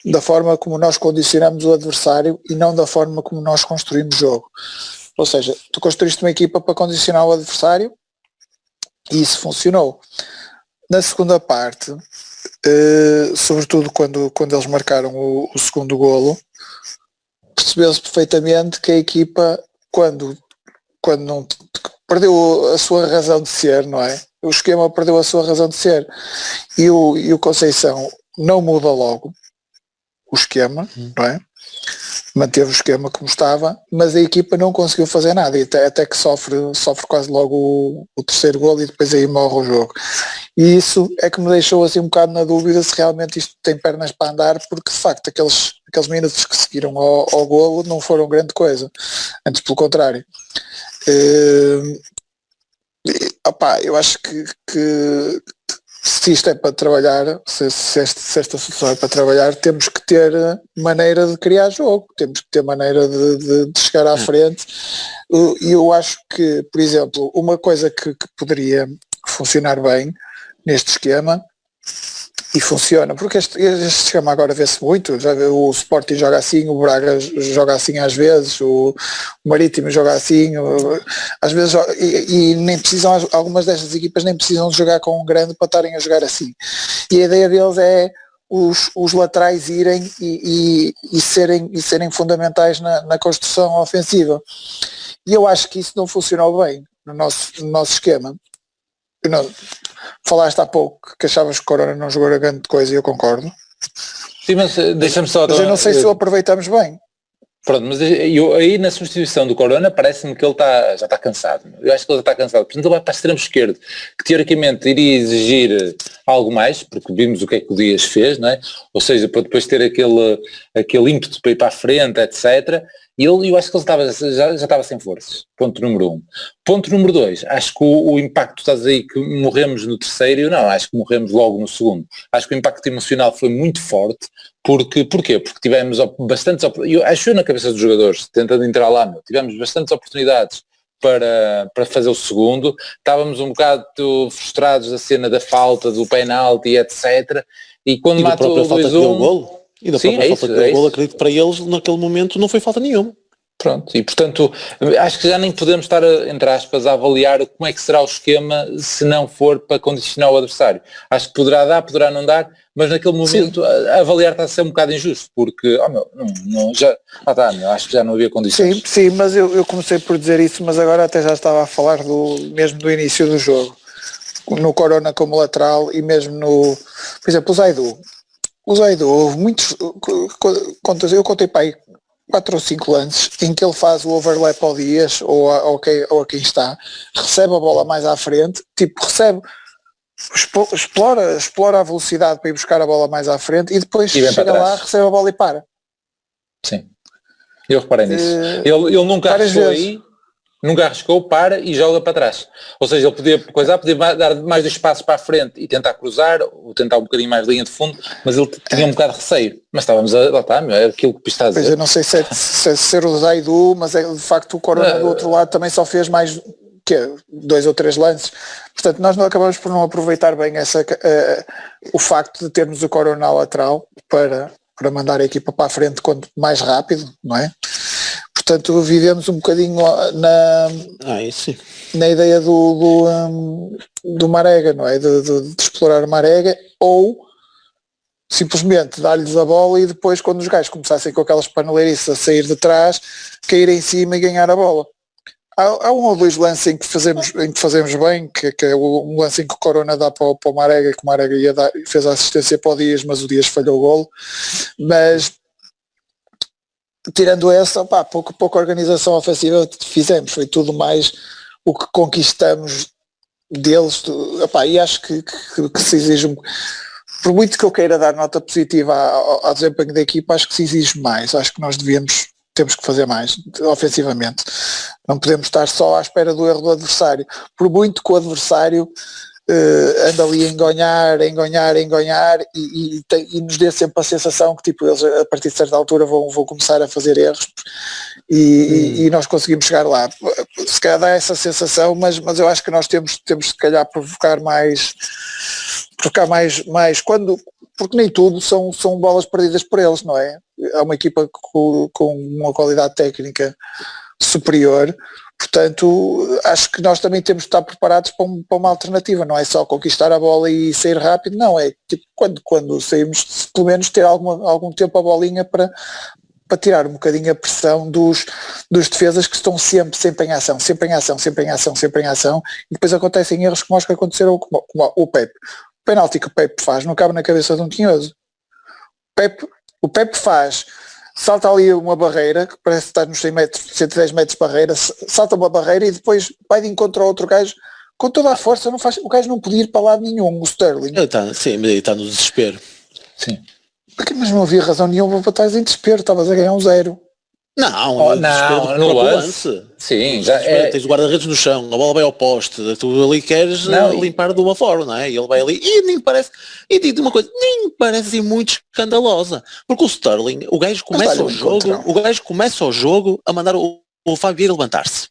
da forma como nós condicionamos o adversário e não da forma como nós construímos o jogo. Ou seja, tu construíste uma equipa para condicionar o adversário e isso funcionou. Na segunda parte, sobretudo quando eles marcaram o segundo golo, percebeu-se perfeitamente que a equipa, quando não perdeu a sua razão de ser, não é? O esquema perdeu a sua razão de ser e o Conceição não muda logo o esquema, não é? Manteve o esquema como estava, mas a equipa não conseguiu fazer nada e até que sofre quase logo o terceiro golo e depois aí morre o jogo. E isso é que me deixou assim um bocado na dúvida se realmente isto tem pernas para andar, porque de facto aqueles minutos que seguiram ao golo não foram grande coisa, antes pelo contrário. Eu acho que se isto é para trabalhar, se esta solução é para trabalhar, temos que ter maneira de criar jogo, temos que ter maneira de chegar à frente. E eu acho que, por exemplo, uma coisa que poderia funcionar bem neste esquema, e funciona, porque este esquema agora vê-se muito, o Sporting joga assim, o Braga joga assim às vezes, o Marítimo joga assim, às vezes, e nem precisam, algumas destas equipas nem precisam de jogar com um grande para estarem a jogar assim. E a ideia deles é os laterais irem e serem fundamentais na construção ofensiva. E eu acho que isso não funcionou bem no nosso esquema. Falaste há pouco que achavas que o Corona não jogou a grande coisa e eu concordo. Sim, mas deixa-me só... Mas eu não sei se o aproveitamos bem. Pronto, mas aí na substituição do Corona parece-me que ele já está cansado. Eu acho que ele já está cansado. Portanto, ele vai para o extremo esquerdo, que teoricamente iria exigir algo mais, porque vimos o que é que o Dias fez, não é? Ou seja, para depois ter aquele ímpeto para ir para a frente, etc. E eu acho que ele já estava sem forças. Ponto número 1. Ponto número 2, acho que o impacto, estás aí que morremos no terceiro, não, acho que morremos logo no segundo. Acho que o impacto emocional foi muito forte. Porquê? Porque tivemos bastantes oportunidades, acho eu na cabeça dos jogadores, tentando entrar lá, tivemos bastantes oportunidades para fazer o segundo, estávamos um bocado frustrados da cena da falta, do penalti, etc. E quando matou o 2-1... E da própria falta de golo, acredito que para eles naquele momento não foi falta nenhuma. Pronto, e portanto acho que já nem podemos estar, entre aspas, a avaliar como é que será o esquema se não for para condicionar o adversário. Acho que poderá dar, poderá não dar, mas naquele momento avaliar está a ser um bocado injusto, porque acho que já não havia condições. Sim, mas eu comecei por dizer isso, mas agora até já estava a falar mesmo do início do jogo, no Corona como lateral e mesmo no, por exemplo, o Zaidu, houve muitos, eu contei para aí 4 ou 5 lances em que ele faz o overlap ao Dias ou a quem está, recebe a bola mais à frente, explora a velocidade para ir buscar a bola mais à frente e depois chega lá, recebe a bola e para. Sim, eu reparei nisso. Ele nunca arriscou aí, nunca arriscou, para e joga para trás. Ou seja, ele podia dar mais de espaço para a frente e tentar cruzar, ou tentar um bocadinho mais de linha de fundo, mas ele tinha um bocado de receio. Mas estávamos é aquilo que está a dizer. Pois eu não sei se é ser o Zaidu, mas é de facto o Corona do outro lado também só fez mais 2 ou 3 lances. Portanto, nós não acabamos por não aproveitar bem o facto de termos o Corona lateral para mandar a equipa para a frente quanto mais rápido, não é? Portanto, vivemos um bocadinho na ideia do Marega, não é? De explorar o Marega, ou simplesmente dar-lhes a bola e depois, quando os gajos começassem com aquelas paneleirices a sair de trás, cair em cima e ganhar a bola. Há 1 ou 2 lances em que fazemos bem, que é um lance em que o Corona dá para o Marega, que o Marega fez a assistência para o Dias, mas o Dias falhou o golo. Mas tirando essa, pouca organização ofensiva fizemos, foi tudo mais o que conquistamos deles, e acho que se exige, por muito que eu queira dar nota positiva ao desempenho da equipa, acho que se exige mais, acho que nós temos que fazer mais ofensivamente, não podemos estar só à espera do erro do adversário, por muito que o adversário anda ali a engonhar e nos dê sempre a sensação que tipo, eles a partir de certa altura vão começar a fazer erros e nós conseguimos chegar lá. Se calhar dá essa sensação, mas eu acho que nós temos se calhar provocar mais porque nem tudo são bolas perdidas por eles, não é? Há uma equipa com uma qualidade técnica superior. Portanto, acho que nós também temos de estar preparados para uma alternativa, não é só conquistar a bola e sair rápido, não, é tipo, quando saímos, pelo menos ter algum tempo a bolinha para tirar um bocadinho a pressão dos defesas que estão sempre em ação, e depois acontecem erros como os que aconteceram como o Pepe. O penalti que o Pepe faz não cabe na cabeça de um tinhoso. O Pepe faz, salta ali uma barreira, que parece estar nos 100 metros, 110 metros de barreira, salta uma barreira e depois vai de encontro ao outro gajo, com toda a força, o gajo não podia ir para lado nenhum, o Sterling. Ele está no desespero. Sim. Mas não havia razão nenhuma para estar em desespero, estavas a ganhar 1-0. Não, no lance. Sim, já é. Tens o guarda-redes no chão, a bola vai ao poste, tu ali queres limpar de uma forma, não é? E ele vai ali e nem parece, e digo uma coisa, nem parece assim muito escandalosa, porque o Sterling, o gajo começa o jogo a mandar o Fabio levantar-se.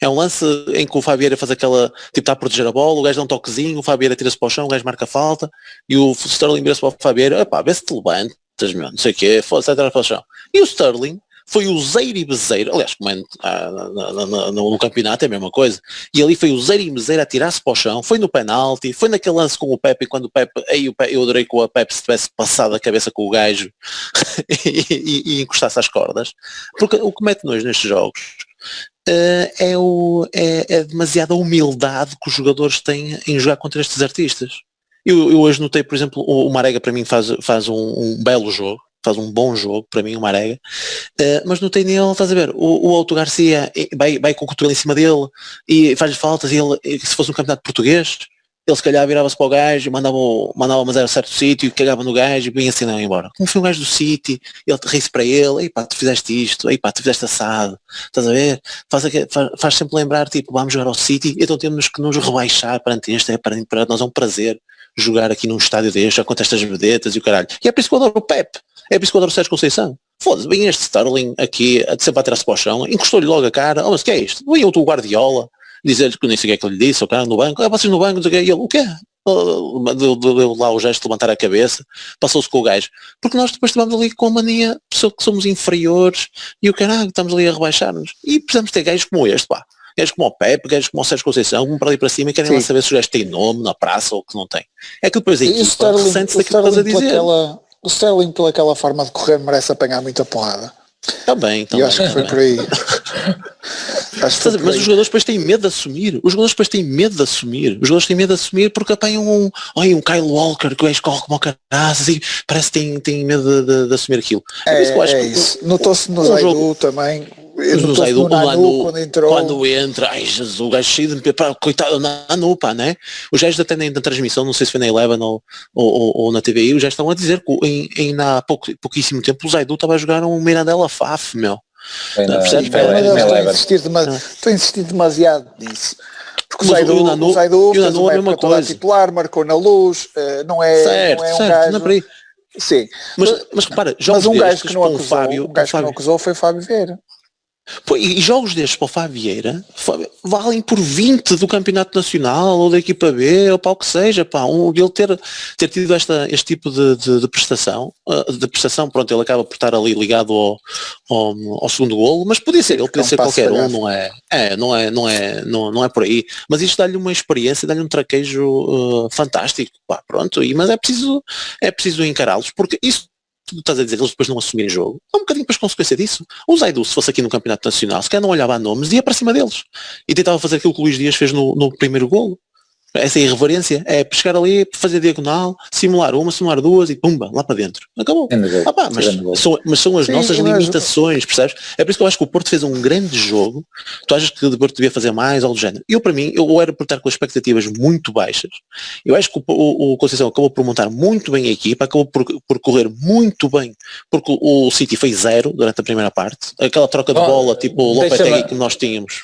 É um lance em que o Fabio faz aquela, tipo, está a proteger a bola, o gajo dá um toquezinho, o Fabio tira-se para o chão, o gajo marca a falta, e o Sterling vira-se para o Fabio, vê se te levantas, meu, não sei o quê, foda-se, vai tirar para o chão. E o Sterling foi o zeiro e bezeiro, aliás, como no campeonato é a mesma coisa, e ali foi o zeiro e bezeiro a tirar-se para o chão, foi no penalti, foi naquele lance com o Pepe, quando o Pepe, eu adorei que o Pepe se tivesse passado a cabeça com o gajo e encostasse às cordas, porque o que mete nojo nestes jogos é demasiada humildade que os jogadores têm em jogar contra estes artistas. Eu hoje notei, por exemplo, o Marega para mim faz um belo jogo, faz um bom jogo, para mim o Marega, mas notei nele, estás a ver, o Auto Garcia vai com o cotovelo em cima dele e faz faltas, e ele, se fosse um campeonato português, ele se calhar virava-se para o gajo, mandava mas era certo sítio, cagava no gajo e vinha assim não embora. Como foi um gajo do City, ele ri-se para ele, tu fizeste isto, tu fizeste assado, estás a ver? Faz sempre lembrar, tipo, vamos jogar ao City, então temos que nos rebaixar perante este, para nós é um prazer jogar aqui num estádio deste, já contra estas vedetas e o caralho. E é por isso que eu adoro o Pep, é por isso que eu adoro o Sérgio Conceição. Foda-se, vem este Sterling aqui, sempre a tirar-se para o chão, encostou-lhe logo a cara, mas que é isto? Vem outro Guardiola, dizer-lhe que nem sei o que é que ele disse, o cara no banco, vocês no banco, e ele, o quê? deu lá o gesto de levantar a cabeça, passou-se com o gajo, porque nós depois estivemos ali com a mania, pessoa que somos inferiores, e o caralho, estamos ali a rebaixar-nos, e precisamos ter gajos como este, pá, gajos como o Pepe, gajos como o Sérgio Conceição, como para ali para cima e querem lá saber se o gajo tem nome na praça ou que não tem. É que depois a equipa ressente-se daquilo que estás a dizer. O Sterling, pelaquela forma de correr, merece apanhar muita porrada. Também. Eu acho que foi por aí. Mas os jogadores depois têm medo de assumir. Os jogadores depois têm medo de assumir. Os jogadores têm medo de assumir porque apanham um Kyle Walker que o gajo corre como o caraças e parece que tem medo de assumir aquilo. Isso. Notou-se no Zaidu também. No Zaidu, quando entra, ai Jesus, o gajo cheio de coitado, Nanu, pá, né? Os gajos até na transmissão, não sei se foi na Eleven ou na TVI, os gajos estão a dizer que há pouquíssimo tempo o Zaidu estava a jogar um Mirandela Faf, meu. Estou a insistir demasiado nisso. Porque o Zaidu fez uma época toda titular, marcou na Luz, não é um gajo... Não é por aí. Sim. Mas repara, um gajo que não acusou foi o Fábio Vieira. E jogos destes para o Fábio Vieira valem por 20 do Campeonato Nacional ou da equipa B ou para o que seja, pá, ele ter tido este tipo de prestação, pronto, ele acaba por estar ali ligado ao segundo golo, mas podia ser qualquer um, não é por aí, mas isto dá-lhe uma experiência, dá-lhe um traquejo fantástico, pá, pronto, mas é preciso encará-los, porque isso tu estás a dizer que eles depois não assumirem jogo, é um bocadinho depois consequência disso. O Zaidu, se fosse aqui no Campeonato Nacional, se calhar não olhava a nomes, ia para cima deles e tentava fazer aquilo que o Luís Dias fez no primeiro golo. Essa irreverência é chegar ali, fazer diagonal, simular duas e pumba, lá para dentro. Acabou. Mas são as nossas limitações, percebes? É por isso que eu acho que o Porto fez um grande jogo. Tu achas que o Porto devia fazer mais, algo do género? Para mim, eu era por estar com expectativas muito baixas. Eu acho que o Conceição acabou por montar muito bem a equipa, acabou por correr muito bem, porque o City fez 0 durante a primeira parte. Aquela troca de bola, tipo o Lopetegui que nós tínhamos,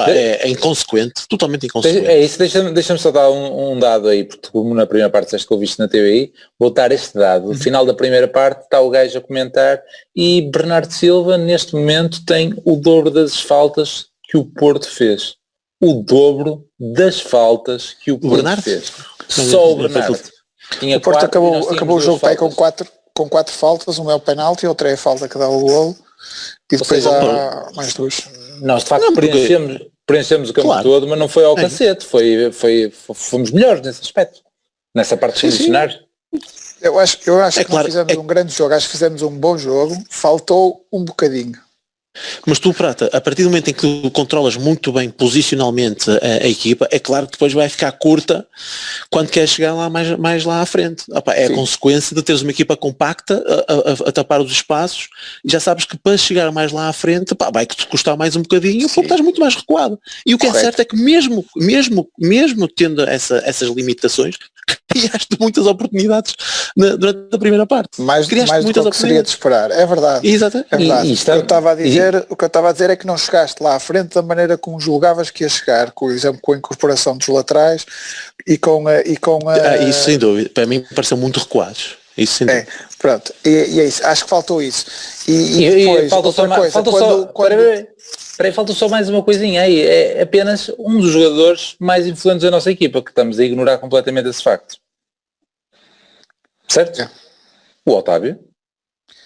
é inconsequente, totalmente inconsequente. É isso, deixa-me só dar um dado aí, porque como na primeira parte disseste que eu viste na TVI, vou dar este dado. No final da primeira parte está o gajo a comentar e Bernardo Silva neste momento tem o dobro das faltas que o Porto fez. O dobro das faltas que o Porto fez. Só o Bernardo. O Porto acabou o jogo com 4 faltas, uma é o penalti, outra é a falta que dá o golo e depois há mais 2. Nós de facto preenchemos o campo todo, mas não foi ao cacete, fomos melhores nesse aspecto, nessa parte de condicionar. Eu acho que não fizemos um grande jogo, acho que fizemos um bom jogo, faltou um bocadinho. Mas tu, Prata, a partir do momento em que tu controlas muito bem posicionalmente a equipa, é claro que depois vai ficar curta quando queres chegar lá mais lá à frente. É a consequência de teres uma equipa compacta a tapar os espaços e já sabes que para chegar mais lá à frente vai-te custar mais um bocadinho porque estás muito mais recuado. E o que é certo é que mesmo tendo essas limitações, criaste muitas oportunidades durante a primeira parte. Mais do que seria de esperar, é verdade. Exato. É verdade. O que eu estava a dizer é que não chegaste lá à frente da maneira como julgavas que ia chegar, por exemplo, com a incorporação dos laterais e com a... Isso sem dúvida, para mim pareceu muito recuados. Isso sem dúvida. Pronto, e é isso, acho que faltou isso. E depois, falta só mais uma coisinha aí, é apenas um dos jogadores mais influentes da nossa equipa, que estamos a ignorar completamente esse facto. Certo? O Otávio.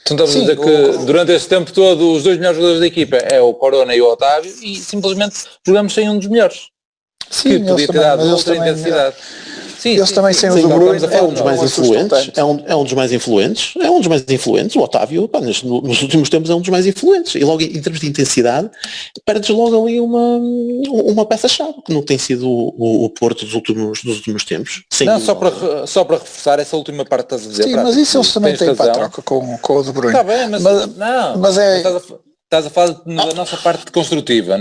Então estamos a dizer que durante esse tempo todo os 2 melhores jogadores da equipa é o Corona e o Otávio e simplesmente jogamos sem um dos melhores. Sim, que podia ter dado outra intensidade. Eles também sem o De Bruyne é um dos mais influentes, é um dos mais influentes, o Otávio, nos últimos tempos é um dos mais influentes, e logo em termos de intensidade, perdes logo ali uma peça-chave, que não tem sido o Porto dos últimos tempos. Não, só para reforçar essa última parte que estás a dizer. Sim, mas isso eles também têm para a troca com o De Bruyne. Está bem, mas é... Estás a falar da nossa parte construtiva,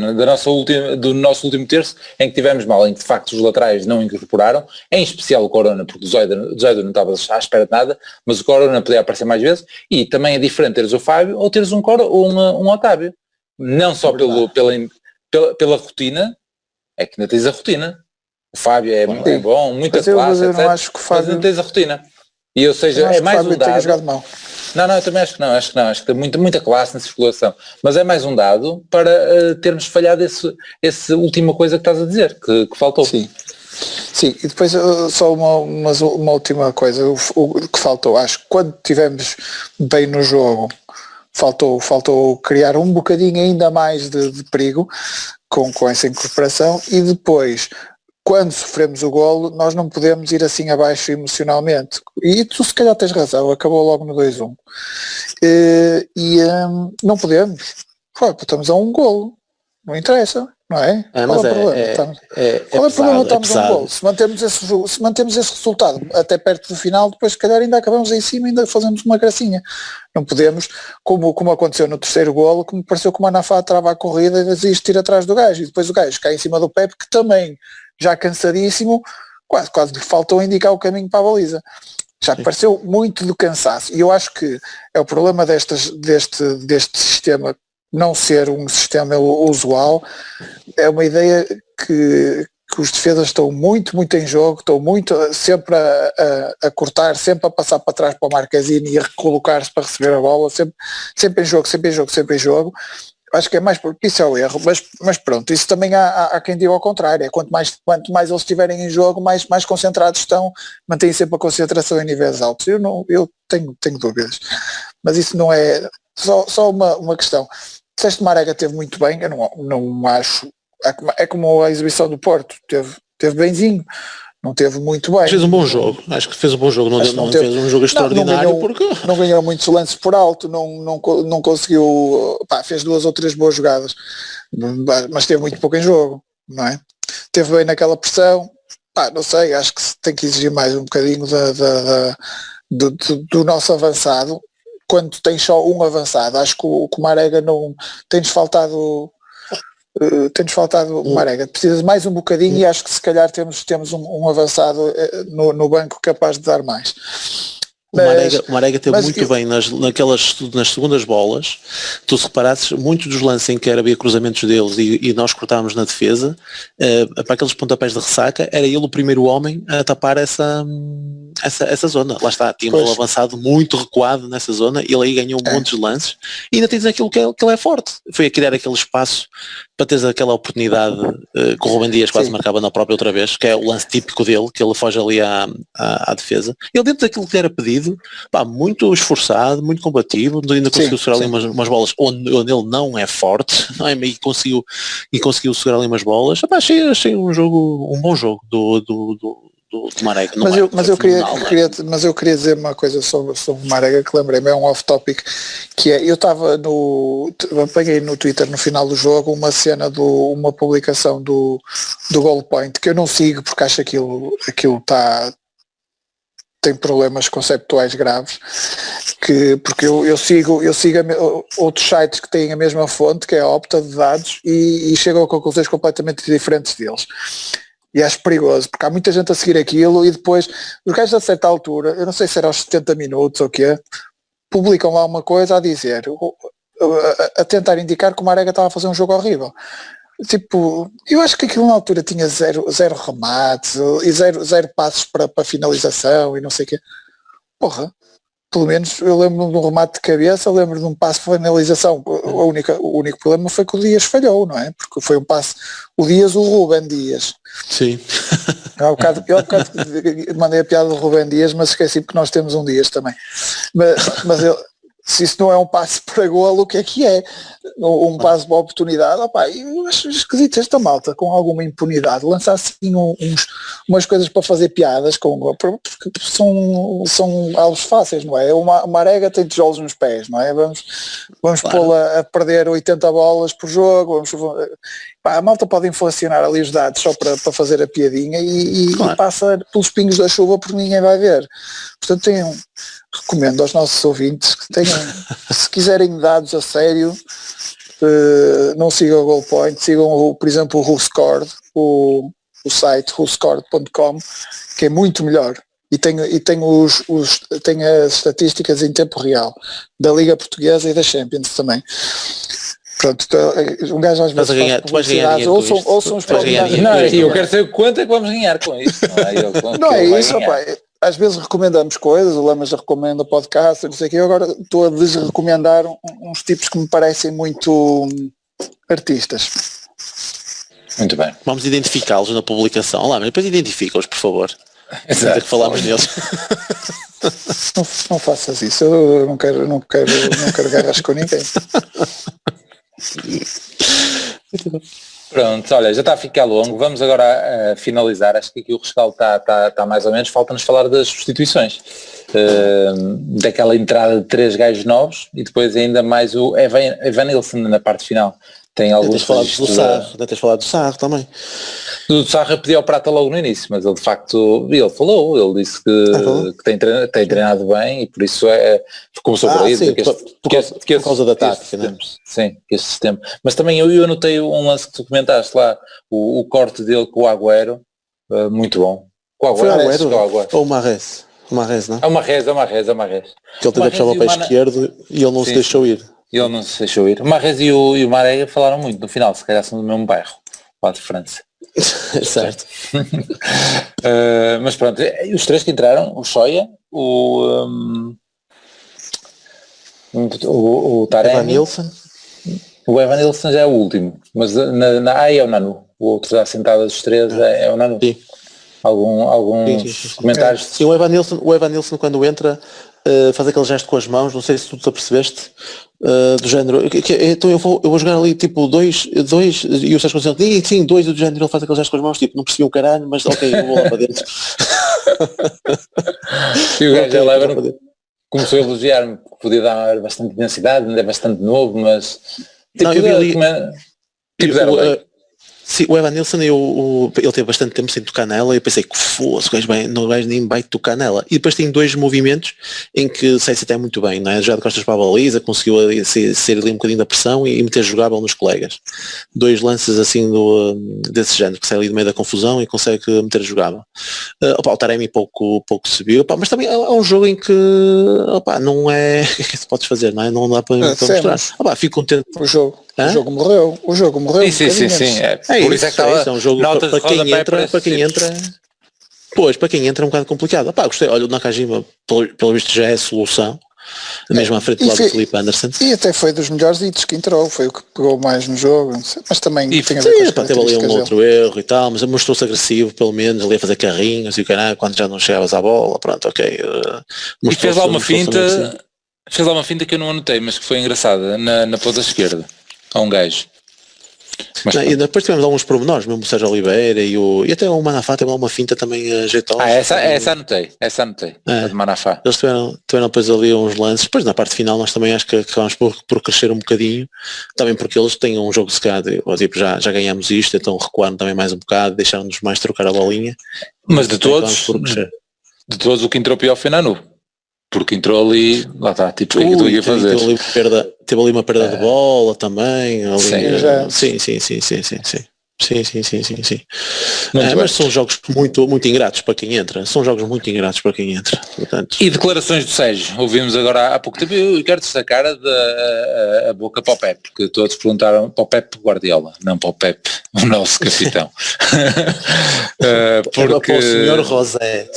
do nosso último terço, em que tivemos mal, em que de facto os laterais não incorporaram, em especial o Corona, porque o Zoida não estava à espera de nada, mas o Corona podia aparecer mais vezes, e também é diferente teres o Fábio ou teres um Otávio. Não só pela rotina, é que ainda tens a rotina. O Fábio é muito bom, muita classe, eu etc. não acho que o Fábio... Mas não tens a rotina. E ou seja, é mais um dado. Não, eu também acho que não, acho que tem muita classe na circulação, mas é mais um dado para termos falhado essa última coisa que estás a dizer, que faltou. Sim, Sim, e depois só uma última coisa, o que faltou, acho que quando estivemos bem no jogo, faltou criar um bocadinho ainda mais de perigo com essa incorporação, e depois, quando sofremos o golo, nós não podemos ir assim abaixo emocionalmente. E tu se calhar tens razão, acabou logo no 2-1. Não podemos. Pô, estamos a um golo. Não interessa, não é? Qual é o problema? Qual é o problema? Estamos a um golo. Se mantemos esse resultado até perto do final, depois se calhar ainda acabamos em cima e ainda fazemos uma gracinha. Não podemos, como aconteceu no terceiro golo, que me pareceu que o Manafá trava a corrida e desiste ir atrás do gajo. E depois o gajo cai em cima do Pepe, que também, já cansadíssimo, quase lhe faltou indicar o caminho para a baliza. Já me pareceu muito do cansaço. E eu acho que é o problema deste sistema não ser um sistema usual, é uma ideia que os defesas estão muito em jogo, estão muito sempre a cortar, sempre a passar para trás para o Marquezine e a recolocar-se para receber a bola, sempre em jogo. Acho que é mais porque isso é o erro, mas pronto, isso também há quem diga ao contrário, é quanto mais eles estiverem em jogo, mais concentrados estão, mantêm sempre a concentração em níveis altos. Eu tenho dúvidas, mas isso não é só uma questão. Disseste Marega teve muito bem, eu não acho, é como a exibição do Porto, teve benzinho, não teve muito bem. Fez um bom jogo, acho que fez um bom jogo, não fez um jogo extraordinário, porque não ganhou muitos lances por alto, não conseguiu, fez 2 ou 3 boas jogadas, mas teve muito pouco em jogo, não é? Teve bem naquela pressão, não sei, acho que tem que exigir mais um bocadinho do nosso avançado. Quando tens só um avançado, acho que o Marega não tem-nos faltado o Marega, precisa mais um bocadinho e acho que se calhar temos um avançado no banco capaz de dar mais. O Marega teve muito bem nas segundas bolas. Tu se reparasses, muitos dos lances em que havia cruzamentos deles e nós cortávamos na defesa, para aqueles pontapés de ressaca, era ele o primeiro homem a tapar essa zona. Lá está, tinha um avançado muito recuado nessa zona, ele aí ganhou um monte de lances e ainda tens aquilo que ele é forte. Foi a criar aquele espaço para teres aquela oportunidade que o Rubem Dias quase marcava na própria outra vez, que é o lance típico dele, que ele foge ali à defesa. Ele dentro daquilo que lhe era pedido, muito esforçado, muito combativo, ainda conseguiu segurar ali umas bolas onde ele não é forte, não é? E conseguiu segurar ali umas bolas. Achei um bom jogo do Marega. Mas eu queria dizer uma coisa sobre o Marega que lembrei-me, é um off-topic, que é, eu apanhei no Twitter no final do jogo uma cena uma publicação do Goal Point, que eu não sigo porque acho que aquilo tem problemas conceptuais graves, porque eu sigo outros sites que têm a mesma fonte, que é a Opta de dados, e chegam a conclusões completamente diferentes deles. E acho perigoso, porque há muita gente a seguir aquilo e depois, os gajos a certa altura, eu não sei se era aos 70 minutos ou o quê, publicam lá uma coisa a dizer, a tentar indicar que o Marega estava a fazer um jogo horrível. Tipo, eu acho que aquilo na altura tinha zero remates e zero passos para finalização e não sei o quê. Porra, pelo menos eu lembro-me de um remate de cabeça, lembro de um passo para finalização. O único problema foi que o Dias falhou, não é? Porque foi um passo, o Rubem Dias. Sim. Eu mandei a piada do Rubem Dias, mas esqueci porque nós temos um Dias também. Mas se isso não é um passe para golo, o que é? Um passe para oportunidade? Eu acho esquisito esta malta, com alguma impunidade, lançar assim umas coisas para fazer piadas, porque são alvos fáceis, não é? O Marega tem tijolos nos pés, não é? Vamos pô-la a perder 80 bolas por jogo, a malta pode inflacionar ali os dados só para fazer a piadinha e passa pelos pingos da chuva porque ninguém vai ver. Portanto, recomendo aos nossos ouvintes que tenham, se quiserem dados a sério, não sigam o Goal Point, sigam por exemplo o WhoScored, o site whoscored.com, que é muito melhor e tem as estatísticas em tempo real da Liga Portuguesa e da Champions também. Pronto, um gajo às vezes faz publicidade, ouçam os programas. Eu quero saber quanto é que vamos ganhar com isso. Não é isso, às vezes recomendamos coisas, o Lamas recomenda podcast, não sei o que, eu agora estou a desrecomendar uns tipos que me parecem muito artistas. Muito bem. Vamos identificá-los na publicação. Lá, mas depois identifica-os, por favor. Exato. Que falámos deles. Não faças isso, eu não quero guerras com ninguém. Pronto, olha, já está a ficar longo, vamos agora a finalizar, acho que aqui o rescaldo está mais ou menos, falta-nos falar das substituições, daquela entrada de 3 gajos novos e depois ainda mais o Evan Nilsson na parte final. Tem alguns tens falado do Sarro também. Do Sarro eu pedi ao Prata logo no início, mas ele de facto, ele disse que tem treinado bem e por isso começou por aí, sim, por causa da tática, né? Sim, este sistema. Mas também eu anotei um lance que tu comentaste lá, o corte dele com o Agüero, muito bom. Com o Agüero ou o Mahrez? O Mahrez, não? É o Mahrez. Que ele tentou puxar o pé esquerdo e ele não se deixou ir. Ele não se deixou ir. O Mahrez e o Marega falaram muito no final, se calhar são do mesmo bairro, lá de França. Certo. Mas pronto, os 3 que entraram, o Shoya, o Taremi, Evan Nilsson. O Evan Nilsson já é o último, mas é o Nanu, o outro já sentado dos 3 é o Nanu. Sim. Alguns comentários. Sim, o Evan Nilsson quando entra faz aquele gesto com as mãos, não sei se tu te apercebeste, do género, então eu vou jogar ali tipo 2 e o Sérgio dizendo, sim, 2 do género, ele faz aquele gesto com as mãos, tipo, não percebi um caralho, mas ok, eu vou lá para dentro. E o gajo leva, começou a elogiar-me, que podia dar bastante intensidade, ainda é bastante novo, mas tipo, não, eu vi ali, sim, o Evan Nilsson ele teve bastante tempo sem tocar nela e eu pensei que fosse, o gajo nem vai tocar nela. E depois tem 2 movimentos em que sai-se até muito bem, não é? Já de costas para a baliza, conseguiu ser ali um bocadinho da pressão e meter jogável nos colegas. 2 lances assim desse género, que sai ali do meio da confusão e consegue meter jogável. O Taremi pouco subiu, mas também é um jogo em que não é... O que podes fazer, não é? Não dá para mostrar. Fico contente. O jogo morreu. Sim. Por isso é que é um jogo para quem entra. Pois, para quem entra é um bocado complicado. Gostei, olha, o Nakajima, pelo visto já é a solução, mesmo à frente do Felipe Anderson. E até foi dos melhores hits que entrou, foi o que pegou mais no jogo, mas também tem a ver com as teve ali um outro erro e tal, mas mostrou-se agressivo, pelo menos, ali a fazer carrinhos e o caralho, quando já não chegavas à bola, pronto, ok. E fez lá uma finta que eu não anotei, mas que foi engraçada, na ponta esquerda, a um gajo. E depois tivemos alguns pormenores, mesmo o Sérgio Oliveira e até o Manafá teve uma finta também ajeitosa. Essa anotei, a de Manafá. Eles tiveram depois ali uns lances, depois na parte final nós também acho que acabamos por crescer um bocadinho, também porque eles têm um jogo secado, tipo, já ganhamos isto, então recuaram também mais um bocado, deixaram-nos mais trocar a bolinha. Mas de todos o que entrou pior foi Nanu. Porque entrou ali, lá está, tipo, o que tu ia fazer. Teve ali uma perda de bola também. Ali, sim. Mas são jogos muito ingratos para quem entra. Portanto. E declarações do Sérgio. Ouvimos agora há pouco tempo. Eu quero destacar a boca para o Pep, porque todos perguntaram para o Pep Guardiola, não para o Pep, o nosso capitão. Porque... Para o Sr. Rosé.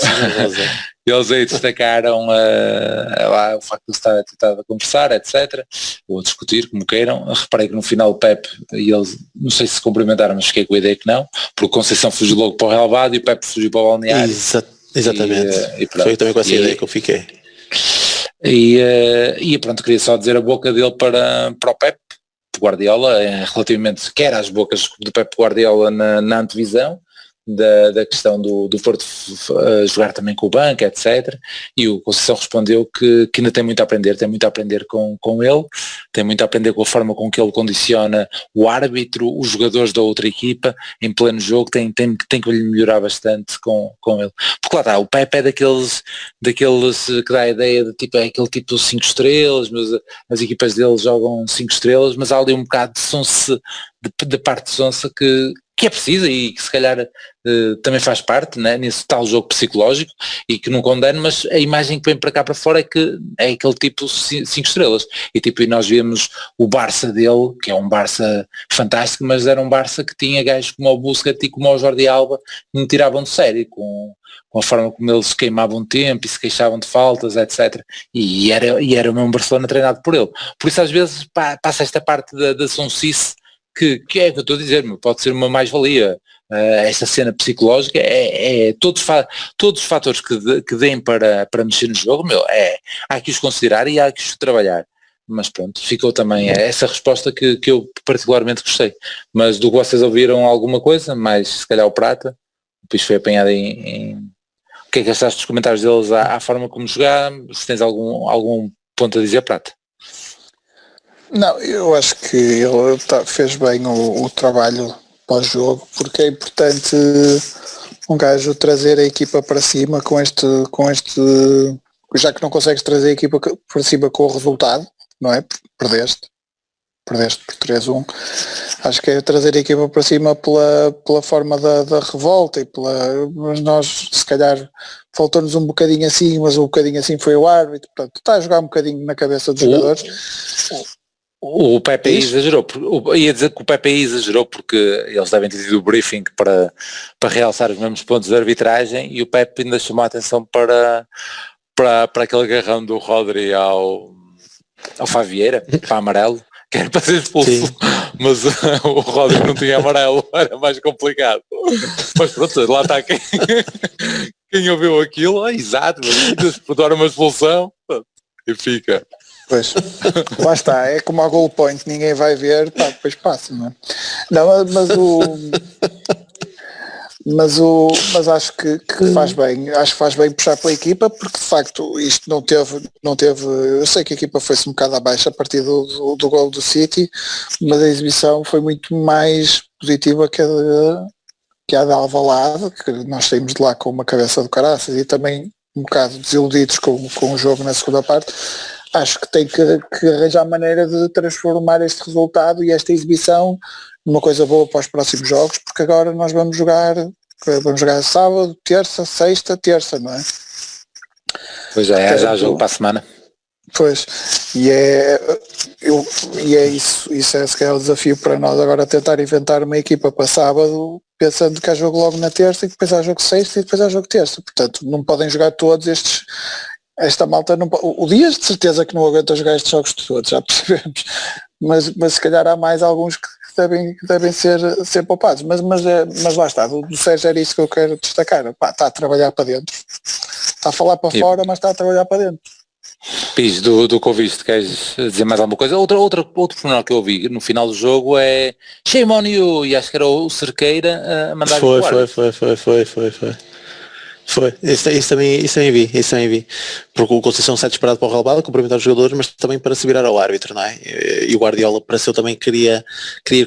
Eles aí destacaram o facto de estar a conversar, etc. Ou a discutir, como queiram. Reparei que no final o Pep e eles, não sei se cumprimentaram, mas fiquei com a ideia que não, porque o Conceição fugiu logo para o relvado e o Pep fugiu para o balneário. Exatamente. Foi também com essa ideia que eu fiquei. E pronto, queria só dizer a boca dele para o Pep Guardiola, relativamente quer às bocas do Pep Guardiola na antevisão, da questão do Porto jogar também com o banco, etc. E o Conceição respondeu que ainda tem muito a aprender com ele, tem muito a aprender com a forma com que ele condiciona o árbitro, os jogadores da outra equipa em pleno jogo, tem que lhe melhorar bastante com ele. Porque lá está, o Pepe é daqueles que dá a ideia de tipo, é aquele tipo 5 estrelas, mas as equipas dele jogam 5 estrelas, mas há ali um bocado de sonsa, de parte de sonsa que é preciso e que se calhar também faz parte, né, nesse tal jogo psicológico e que não condeno, mas a imagem que vem para cá para fora é que é aquele tipo 5 estrelas e nós vemos o Barça dele, que é um Barça fantástico, mas era um Barça que tinha gajos como o Busquets e como o Jordi Alba que não tiravam de sério com a forma como eles queimavam tempo e se queixavam de faltas, etc. E era o mesmo Barcelona treinado por ele. Por isso às vezes passa esta parte da sonsice que é o que eu estou a dizer, pode ser uma mais-valia. Esta cena psicológica todos os fatores que deem para mexer no jogo, há que os considerar e há que os trabalhar. Mas pronto, ficou também essa resposta que eu particularmente gostei. Mas do que vocês ouviram alguma coisa, mais se calhar o Prata, depois foi apanhado em... O que é que achaste dos comentários deles à forma como jogar? Se tens algum ponto a dizer, Prata? Não, eu acho que ele fez bem o trabalho pós-jogo, porque é importante um gajo trazer a equipa para cima com este, já que não consegues trazer a equipa para cima com o resultado, não é? Perdeste por 3-1. Acho que é trazer a equipa para cima pela forma da revolta e mas nós se calhar faltou-nos um bocadinho assim, mas um bocadinho assim foi o árbitro, portanto está a jogar um bocadinho na cabeça dos jogadores. O Pepe exagerou, ia dizer que o Pepe exagerou porque eles devem ter tido o briefing para realçar os mesmos pontos de arbitragem e o Pepe ainda chamou a atenção para aquele agarrão do Rodri ao Favieira, para amarelo, que era para ser expulso, mas o Rodri não tinha amarelo, era mais complicado. Mas pronto, lá está quem ouviu aquilo, exato, mas disputar uma expulsão e fica. Pois, lá está, é como a goal point, ninguém vai ver, depois passa, não é? Não, mas acho que faz bem, puxar pela equipa, porque de facto isto não teve, eu sei que a equipa foi-se um bocado abaixo a partir do gol do City, mas a exibição foi muito mais positiva que a de Alvalade, que nós saímos de lá com uma cabeça do caraças e também um bocado desiludidos com o jogo na segunda parte. Acho que tem que arranjar maneira de transformar este resultado e esta exibição numa coisa boa para os próximos jogos, porque agora nós vamos jogar sábado, terça, sexta, terça, não é? Pois é, já jogo para a semana. Pois, e é isso é se calhar o desafio para nós agora tentar inventar uma equipa para sábado, pensando que há jogo logo na terça e depois há jogo sexta e depois há jogo terça, portanto não podem jogar todos esta malta não pode, o Dias de certeza que não aguenta jogar estes jogos todos, já percebemos, mas se calhar há mais alguns que devem ser poupados, mas lá está, do Sérgio era isso que eu quero destacar, está a trabalhar para dentro, está a falar para fora, mas está a trabalhar para dentro. Pis, do que ouviste, queres dizer mais alguma coisa? Outro pormenor que eu ouvi no final do jogo é shame on you, e acho que era o Cerqueira a mandar Foi. Isso também vi. Porque o Conceição sai disparado para o relvado, cumprimentar os jogadores, mas também para se virar ao árbitro, não é? E o Guardiola pareceu também queria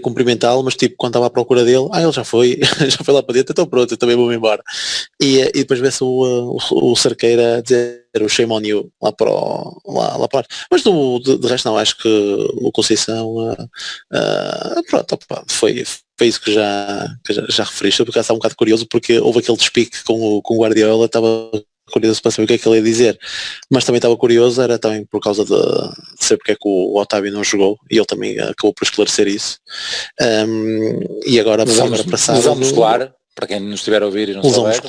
cumprimentá-lo, mas tipo, quando estava à procura dele, ele já foi lá para dentro, então pronto, eu também vou-me embora. E depois vê-se o Cerqueira a dizer o shame on you lá para mas de resto não, acho que o Conceição foi isso que já referiste, porque está um bocado curioso, porque houve aquele despique com o Guardiola, estava curioso para saber o que é que ele ia dizer, mas também estava curioso, era também por causa de saber porque é que o Otávio não jogou, e ele também acabou por esclarecer isso. E agora para sábado, lesão muscular, para quem nos estiver a ouvir e não souber.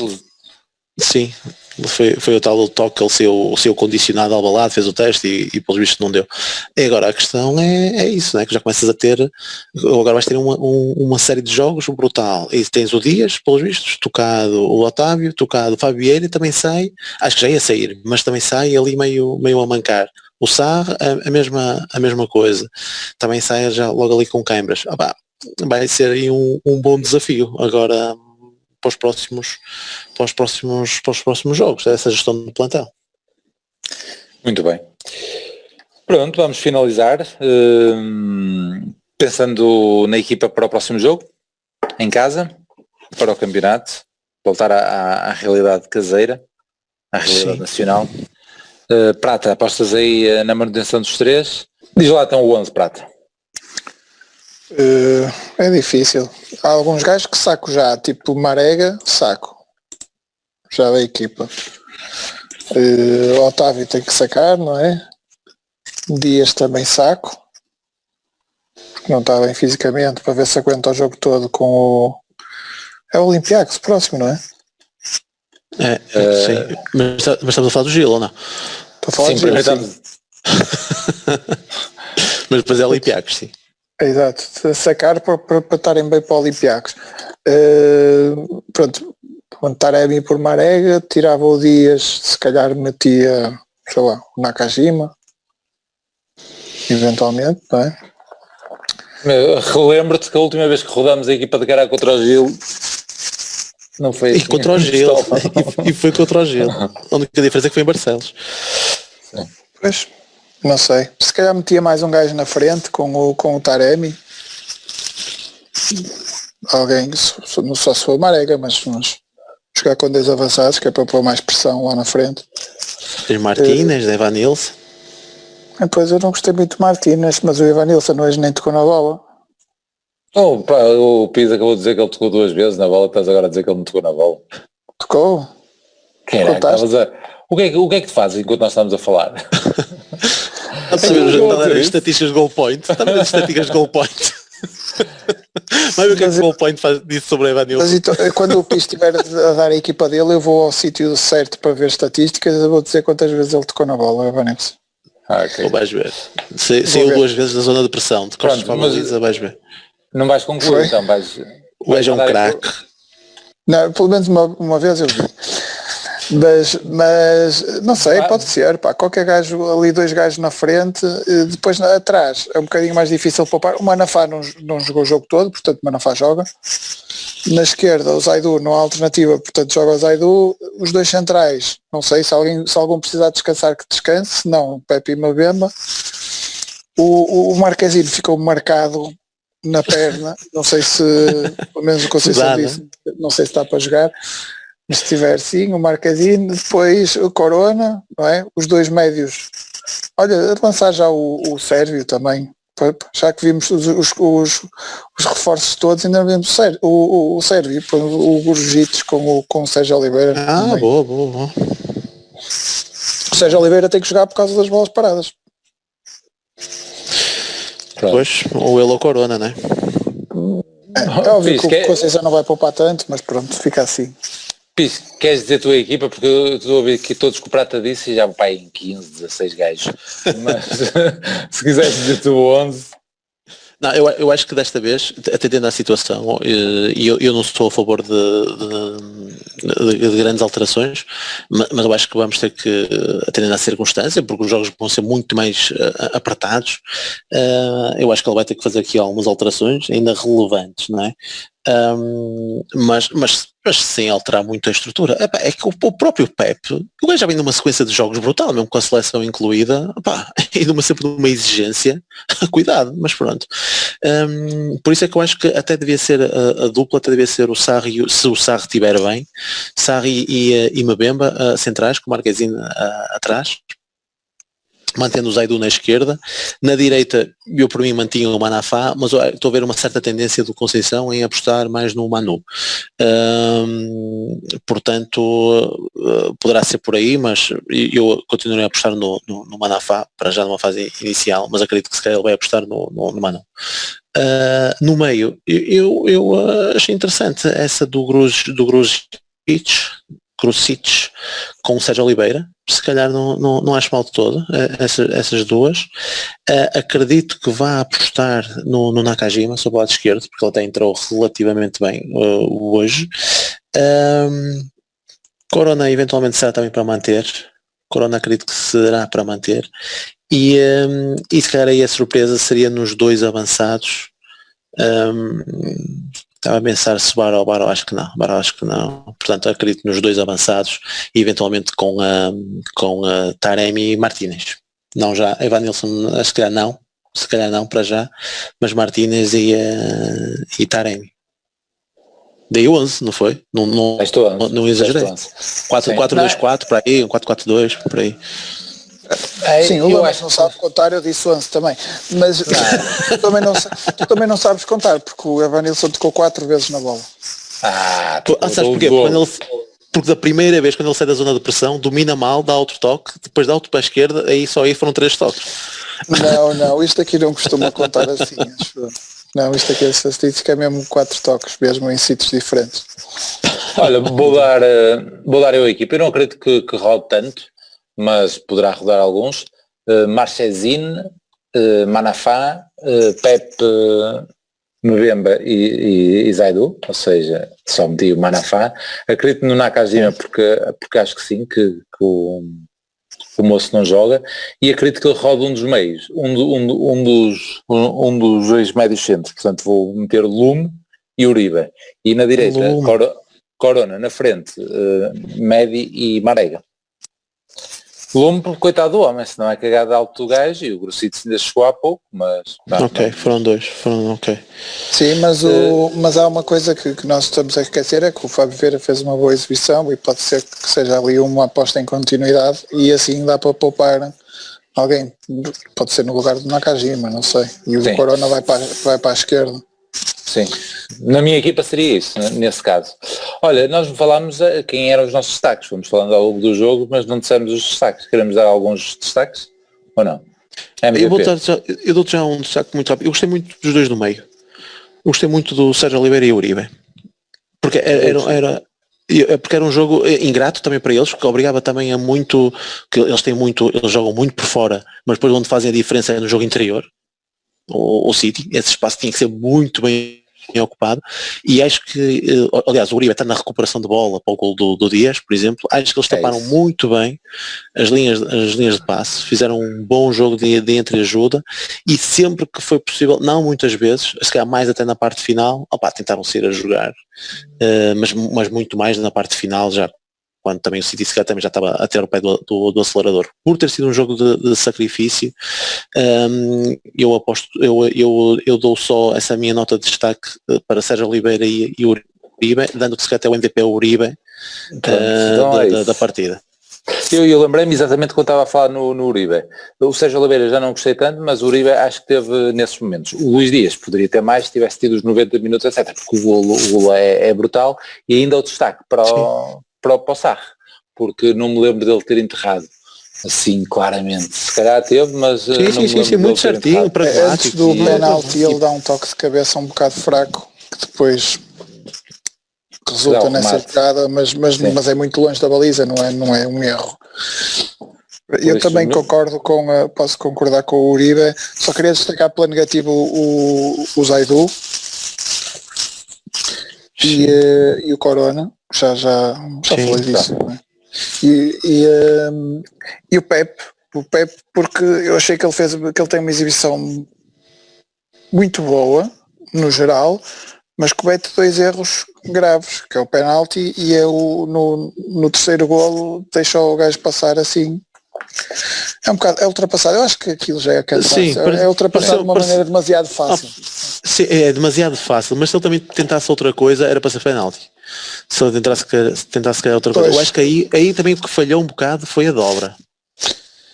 Sim, foi o tal toque, ele saiu condicionado ao balado, fez o teste e pelos vistos não deu. E agora a questão é isso, né? Que já começas a ter, agora vais ter uma série de jogos brutal, e tens o Dias, pelos vistos, tocado o Otávio, tocado o Fábio Vieira, também sai, acho que já ia sair, mas também sai ali meio a mancar. O Sarr, a mesma coisa, também sai já logo ali com câimbras. Vai ser aí um bom desafio agora para os próximos jogos, essa gestão do plantel. Muito bem. Pronto, vamos finalizar pensando na equipa para o próximo jogo, em casa, para o campeonato, voltar à realidade caseira, à realidade nacional. Prata, apostas aí na manutenção dos 3? Diz lá então o 11, Prata. É difícil. Há alguns gajos que saco já, tipo Marega, saco já da equipa. Otávio tem que sacar, não é? Dias também saco, porque não está bem fisicamente, para ver se aguenta o jogo todo com o Olympiacos próximo, não é? Sim. Mas estamos a falar do Gil, ou não? Estou a falar do Gil, sim. Mas depois é Olympiacos, sim. Exato, sacar para estarem bem para o Olympiacos. Pronto, quando Taremi por Marega, tirava o Dias, se calhar metia, sei lá, o Nakajima, eventualmente, não é? Relembro-te que a última vez que rodámos a equipa de cara contra o Gil não foi assim. E contra o Gil. E foi contra o Gil. A única diferença é que foi em Barcelos. Sim. Pois, não sei. Se calhar metia mais um gajo na frente com o Taremi. Alguém, não só se for o Marega, mas jogar com 10 avançados, que é para pôr mais pressão lá na frente. Tem Martínez, Evanilson. Depois eu não gostei muito de Martínez, mas o Evanilson hoje nem tocou na bola. O Pisa acabou de dizer que ele tocou 2 vezes na bola, estás agora a dizer que ele não tocou na bola. Tocou? O que é que tu fazes enquanto nós estamos a falar? Estatísticas de goal point. Estatísticas de goal point. Mas o que é que o goal point disse sobre o Evanilson? Mas então, quando o Pis estiver a dar a equipa dele, eu vou ao sítio certo para ver estatísticas e vou dizer quantas vezes ele tocou na bola, o Evanilson. Okay. Ou vais ver. Saiu 2 vezes na zona de pressão, de costas para a baliza, vais ver. Não vais concluir, então vais... O gajo é um craque. Não, pelo menos uma vez eu vi. Mas não sei, pode ser, pá, qualquer gajo ali, 2 gajos na frente, depois atrás é um bocadinho mais difícil poupar. O Manafá não jogou o jogo todo, portanto o Manafá joga. Na esquerda o Zaidu não há alternativa, portanto joga o Zaidu. Os 2 centrais, não sei, se algum precisar descansar que descanse, se não, Pepe e Mabemba. O Marquezine ficou marcado na perna, não sei se, pelo menos o Conceição disse, não sei se está para jogar. Se tiver sim, o Marquezine, depois o Corona, não é? Os 2 médios. Olha, lançar já o Sérvio também, já que vimos os reforços todos, ainda não vimos o Sérvio, o Gurjic com o Sérgio Oliveira. Boa. O Sérgio Oliveira tem que jogar por causa das bolas paradas. Pois, ou ele ou Corona, não é? É óbvio que o Conceição não vai poupar tanto, mas pronto, fica assim. Pis, queres dizer a tua equipa? Porque eu estou a ouvir que todos com prata disse e já vou para aí em 15, 16 gajos. Mas se quiseres dizer tu 11... Não, eu acho que desta vez, atendendo à situação, e eu não estou a favor de grandes alterações, mas eu acho que vamos ter que, atendendo à circunstância, porque os jogos vão ser muito mais apertados, eu acho que ele vai ter que fazer aqui algumas alterações ainda relevantes, não é? Mas sem alterar muito a estrutura. É que o próprio Pep, o gajo já vem numa sequência de jogos brutal, mesmo com a seleção incluída, e sempre numa exigência, cuidado, mas pronto. Por isso é que eu acho que até devia ser a dupla, até devia ser o Sarri, se o Sarri estiver bem, Sarri e Mabemba centrais, com o Marquezine atrás, mantendo o Zaidu na esquerda. Na direita eu por mim mantinha o Manafá, mas estou a ver uma certa tendência do Conceição em apostar mais no Manu, portanto poderá ser por aí, mas eu continuarei a apostar no Manafá, para já numa fase inicial, mas acredito que se calhar ele vai apostar no Manu. No meio eu achei interessante essa do Krusic com o Sérgio Oliveira, se calhar não acho mal de todo, essas duas. Acredito que vá apostar no Nakajima sobre o lado esquerdo, porque ele até entrou relativamente bem hoje. Corona eventualmente será também para manter, Corona acredito que será para manter, e se calhar aí a surpresa seria nos 2 avançados. Estava a pensar se Baró, acho que não. Portanto, acredito nos 2 avançados e eventualmente com Taremi e Martínez. Não já, Evanilson se calhar não para já, mas Martínez e Taremi. Dei 11, não foi? Não exagerei. 4-4-2-4 para aí, 4-4-2 por aí. Sim, o Lamas não sabe contar, eu disse 11 também, mas tu também não sabes contar, porque o Evanilson tocou 4 vezes na bola. Sabes porquê? Porque da primeira vez quando ele sai da zona de pressão, domina mal, dá outro toque, depois dá outro para a esquerda, aí só aí foram 3 toques. Não, isto aqui não costuma contar assim, acho. Não, isto aqui, essa estatística é mesmo 4 toques, mesmo em sítios diferentes. Olha, vou dar eu a equipa, eu não acredito que rode tanto, mas poderá rodar alguns. Marchesine, Manafá, Pepe, Mbemba e Zaidu, ou seja, só meti o Manafá. Acredito no Nakajima porque acho que sim, que o moço não joga, e acredito que ele roda um dos meios, um dos dois médios centros, portanto vou meter Lume e Uribe, e na direita Corona, na frente Medi e Marega. Lume, coitado do homem, se não é cagado alto do gajo, e o Grosito ainda chegou há pouco, mas... Foram dois, ok. Sim, mas há uma coisa que nós estamos a esquecer, é que o Fábio Vieira fez uma boa exibição e pode ser que seja ali uma aposta em continuidade e assim dá para poupar alguém, pode ser no lugar do Nakajima, não sei, e o Corona vai para a esquerda. Sim, na minha equipa seria isso, nesse caso. Olha, nós falámos quem eram os nossos destaques, fomos falando ao longo do jogo, mas não dissemos os destaques. Queremos dar alguns destaques ou não? Eu dou-te já um destaque muito rápido. Eu gostei muito dos dois do meio. Eu gostei muito do Sérgio Oliveira e Uribe. Porque era um jogo ingrato também para eles, porque obrigava também a muito, que eles jogam muito por fora, mas depois onde fazem a diferença é no jogo interior. O City, esse espaço tinha que ser muito bem ocupado, e acho que, aliás, o Uribe está na recuperação de bola para o gol do Dias, por exemplo. Acho que eles taparam muito bem as linhas de passe, fizeram um bom jogo de entreajuda, e sempre que foi possível, não muitas vezes, se calhar mais até na parte final, tentaram sair a jogar, mas muito mais na parte final, já quando também o City também já estava a ter o pé do acelerador. Por ter sido um jogo de sacrifício, eu aposto, eu dou só essa minha nota de destaque para Sérgio Oliveira e Uribe, dando que se calhar até o MVP ao Uribe da partida. Eu lembrei-me exatamente quando estava a falar no Uribe. O Sérgio Oliveira já não gostei tanto, mas o Uribe acho que teve nesses momentos. O Luís Dias poderia ter mais se tivesse tido os 90 minutos, etc. Porque o golo é brutal, e ainda o destaque para o Sarri, porque não me lembro dele ter enterrado assim claramente. Se calhar teve, mas sim, muito certinho, pragmático. Antes do penalti ele dá um toque de cabeça um bocado fraco, que depois resulta nessa jogada, mas é muito longe da baliza, não é um erro. Eu também posso concordar com o Uribe, só queria destacar pela negativa o Zaidu e o Corona, já falei disso, não é? E o Pepe, porque eu achei que ele tem uma exibição muito boa no geral, mas comete dois erros graves, que é o penalti e no terceiro golo deixou o gajo passar assim. É um bocado, é ultrapassado. Eu acho que aquilo já é cansaço. É ultrapassado de uma maneira demasiado fácil. Sim, é demasiado fácil, mas se ele também tentasse outra coisa era para ser penalti. Se ele tentasse outra coisa. Eu acho que aí também o que falhou um bocado foi a dobra.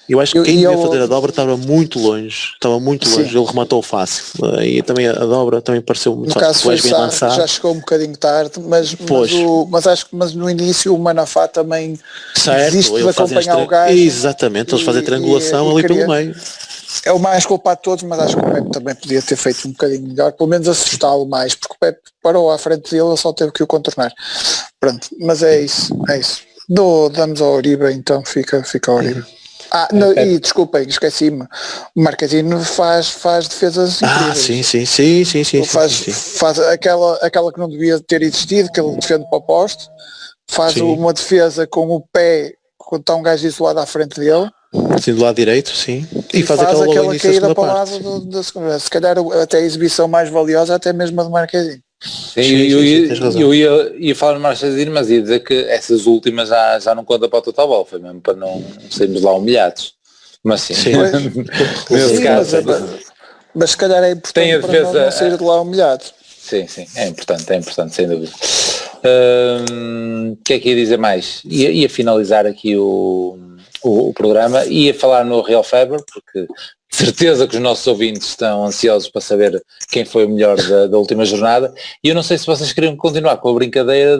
Eu acho que quem devia fazer a dobra estava muito longe. Ele rematou fácil. E também a dobra também pareceu muito fácil. No caso foi já chegou um bocadinho tarde, mas no início o Manafá também desiste de acompanhar o gajo. Exatamente, eles fazem triangulação ali pelo meio. É o mais culpado de todos, mas acho que o Pepe também podia ter feito um bocadinho melhor, pelo menos assustá-lo mais, porque o Pepe parou à frente dele, ele só teve que o contornar. Pronto, mas é isso. Damos ao Uribe, então fica ao Uribe. E desculpem, esqueci-me, o Marquezine faz defesas incríveis. Sim. Faz aquela que não devia ter existido, que ele defende para o poste, faz uma defesa com o pé, quando está um gajo isolado à frente dele. Assim do lado direito, sim. E faz aquela caída para o lado da segunda. Se calhar até a exibição mais valiosa, até mesmo a do Marquezine. Eu ia falar no Marquezine, mas ia dizer que essas últimas já não conta para o total ball, foi mesmo para não sairmos lá humilhados. Mas sim. Nesse caso, mas se calhar é importante para nós não sair de lá humilhados. Sim, é importante, sem dúvida. O que é que ia dizer mais? Ia finalizar aqui o programa, ia falar no Real Feber, porque de certeza que os nossos ouvintes estão ansiosos para saber quem foi o melhor da última jornada, e eu não sei se vocês queriam continuar com a brincadeira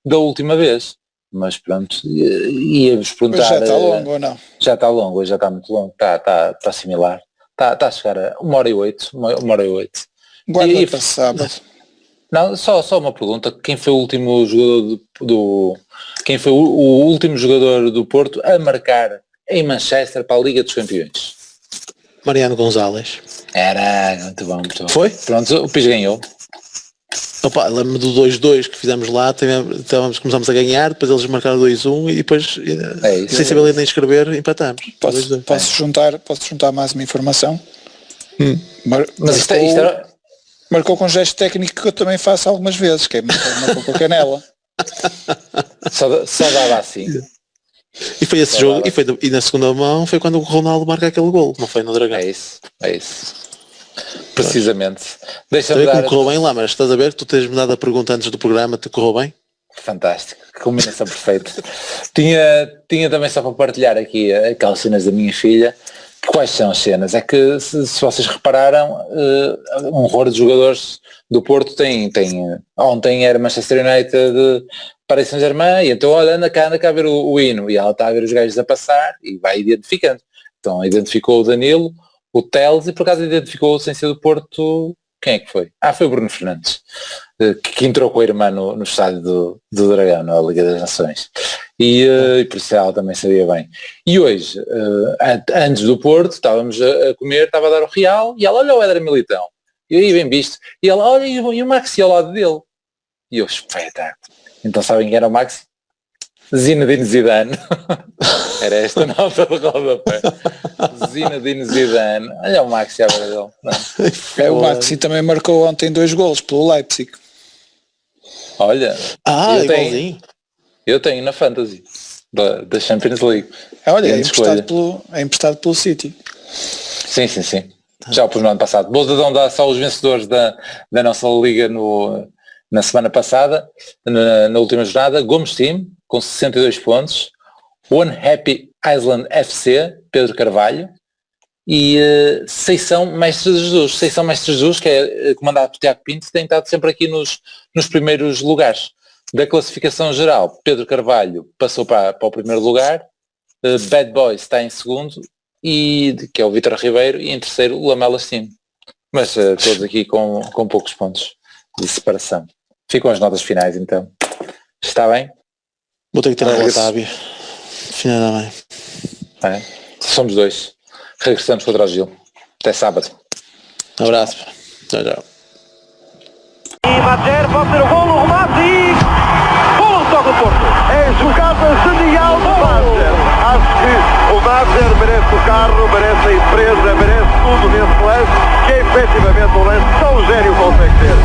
da última vez, mas pronto, ia-vos perguntar... Mas já está longo ou não? Já está longo, já está muito longo, está similar, está a chegar a 1h08, 1h08. Guarda para sábado. Não, só uma pergunta, quem foi o último jogador quem foi o último jogador do Porto a marcar em Manchester para a Liga dos Campeões? Mariano Gonzalez. Era muito bom, muito bom. Foi? Pronto, o PIS ganhou. Opa, lembro-me do 2-2 que fizemos lá, começámos a ganhar, depois eles marcaram 2-1 e depois, sem saber nem escrever, empatamos. Posso juntar mais uma informação? Mas isto era... Marcou com um gesto técnico que eu também faço algumas vezes, que é marcou com a canela. só dava assim. E foi esse jogo, e na segunda mão foi quando o Ronaldo marca aquele gol, não foi no Dragão. É isso. Precisamente. Deixa-me dar... Como correu bem lá, mas estás a ver? Tu tens-me dado a pergunta antes do programa, te correu bem? Fantástico, que combinação perfeita. Tinha também só para partilhar aqui aquelas cenas da minha filha. Quais são as cenas? É que se vocês repararam, um horror de jogadores do Porto tem ontem era Manchester United, Paris Saint-Germain, e então olha, anda cá a ver o hino, e ela está a ver os gajos a passar e vai identificando. Então identificou o Danilo, o Teles, e por acaso identificou sem ser do Porto, quem é que foi? Foi o Bruno Fernandes, que entrou com a irmã no estádio do Dragão, na Liga das Nações. E por isso ela também sabia bem. E hoje, antes do Porto, estávamos a comer, estava a dar o Real, e ela, olha o Éder Militão, e aí bem visto, e ela, olha, e o Maxi ao lado dele. E eu, espetáculo. Então sabem quem era o Maxi? Zinedine Zidane. Era esta nota do rodapé. Zinedine Zidane. Olha o Maxi à beira dele. O Maxi também marcou ontem 2 golos pelo Leipzig. Olha, igualzinho. Eu tenho na Fantasy da Champions League. Olha, é emprestado pelo City. Sim. Já o pus no ano passado. Boldadão dá só os vencedores da nossa liga na semana passada, na última jornada. Gomes Team, com 62 pontos. One Happy Island FC, Pedro Carvalho. E Seição Mestre de Jesus. Seição Mestre de Jesus, que é comandado por Tiago Pinto, tem estado sempre aqui nos primeiros lugares. Da classificação geral, Pedro Carvalho passou para o primeiro lugar, Bad Boys está em segundo, que é o Vítor Ribeiro, e em terceiro o Lamelas Team. Mas todos aqui com poucos pontos de separação. Ficam as notas finais então. Está bem? Vou ter que tirar o Otávio. Finalmente. Somos 2. Regressamos contra o Gil. Até sábado. Um abraço. Tchau. E Madjer pode ter o gol no remate e... Toca o Porto. É jogada genial do Madjer. Acho que o Madjer merece o carro, merece a empresa, merece tudo nesse lance, que é efetivamente um lance tão gênio consegue ter.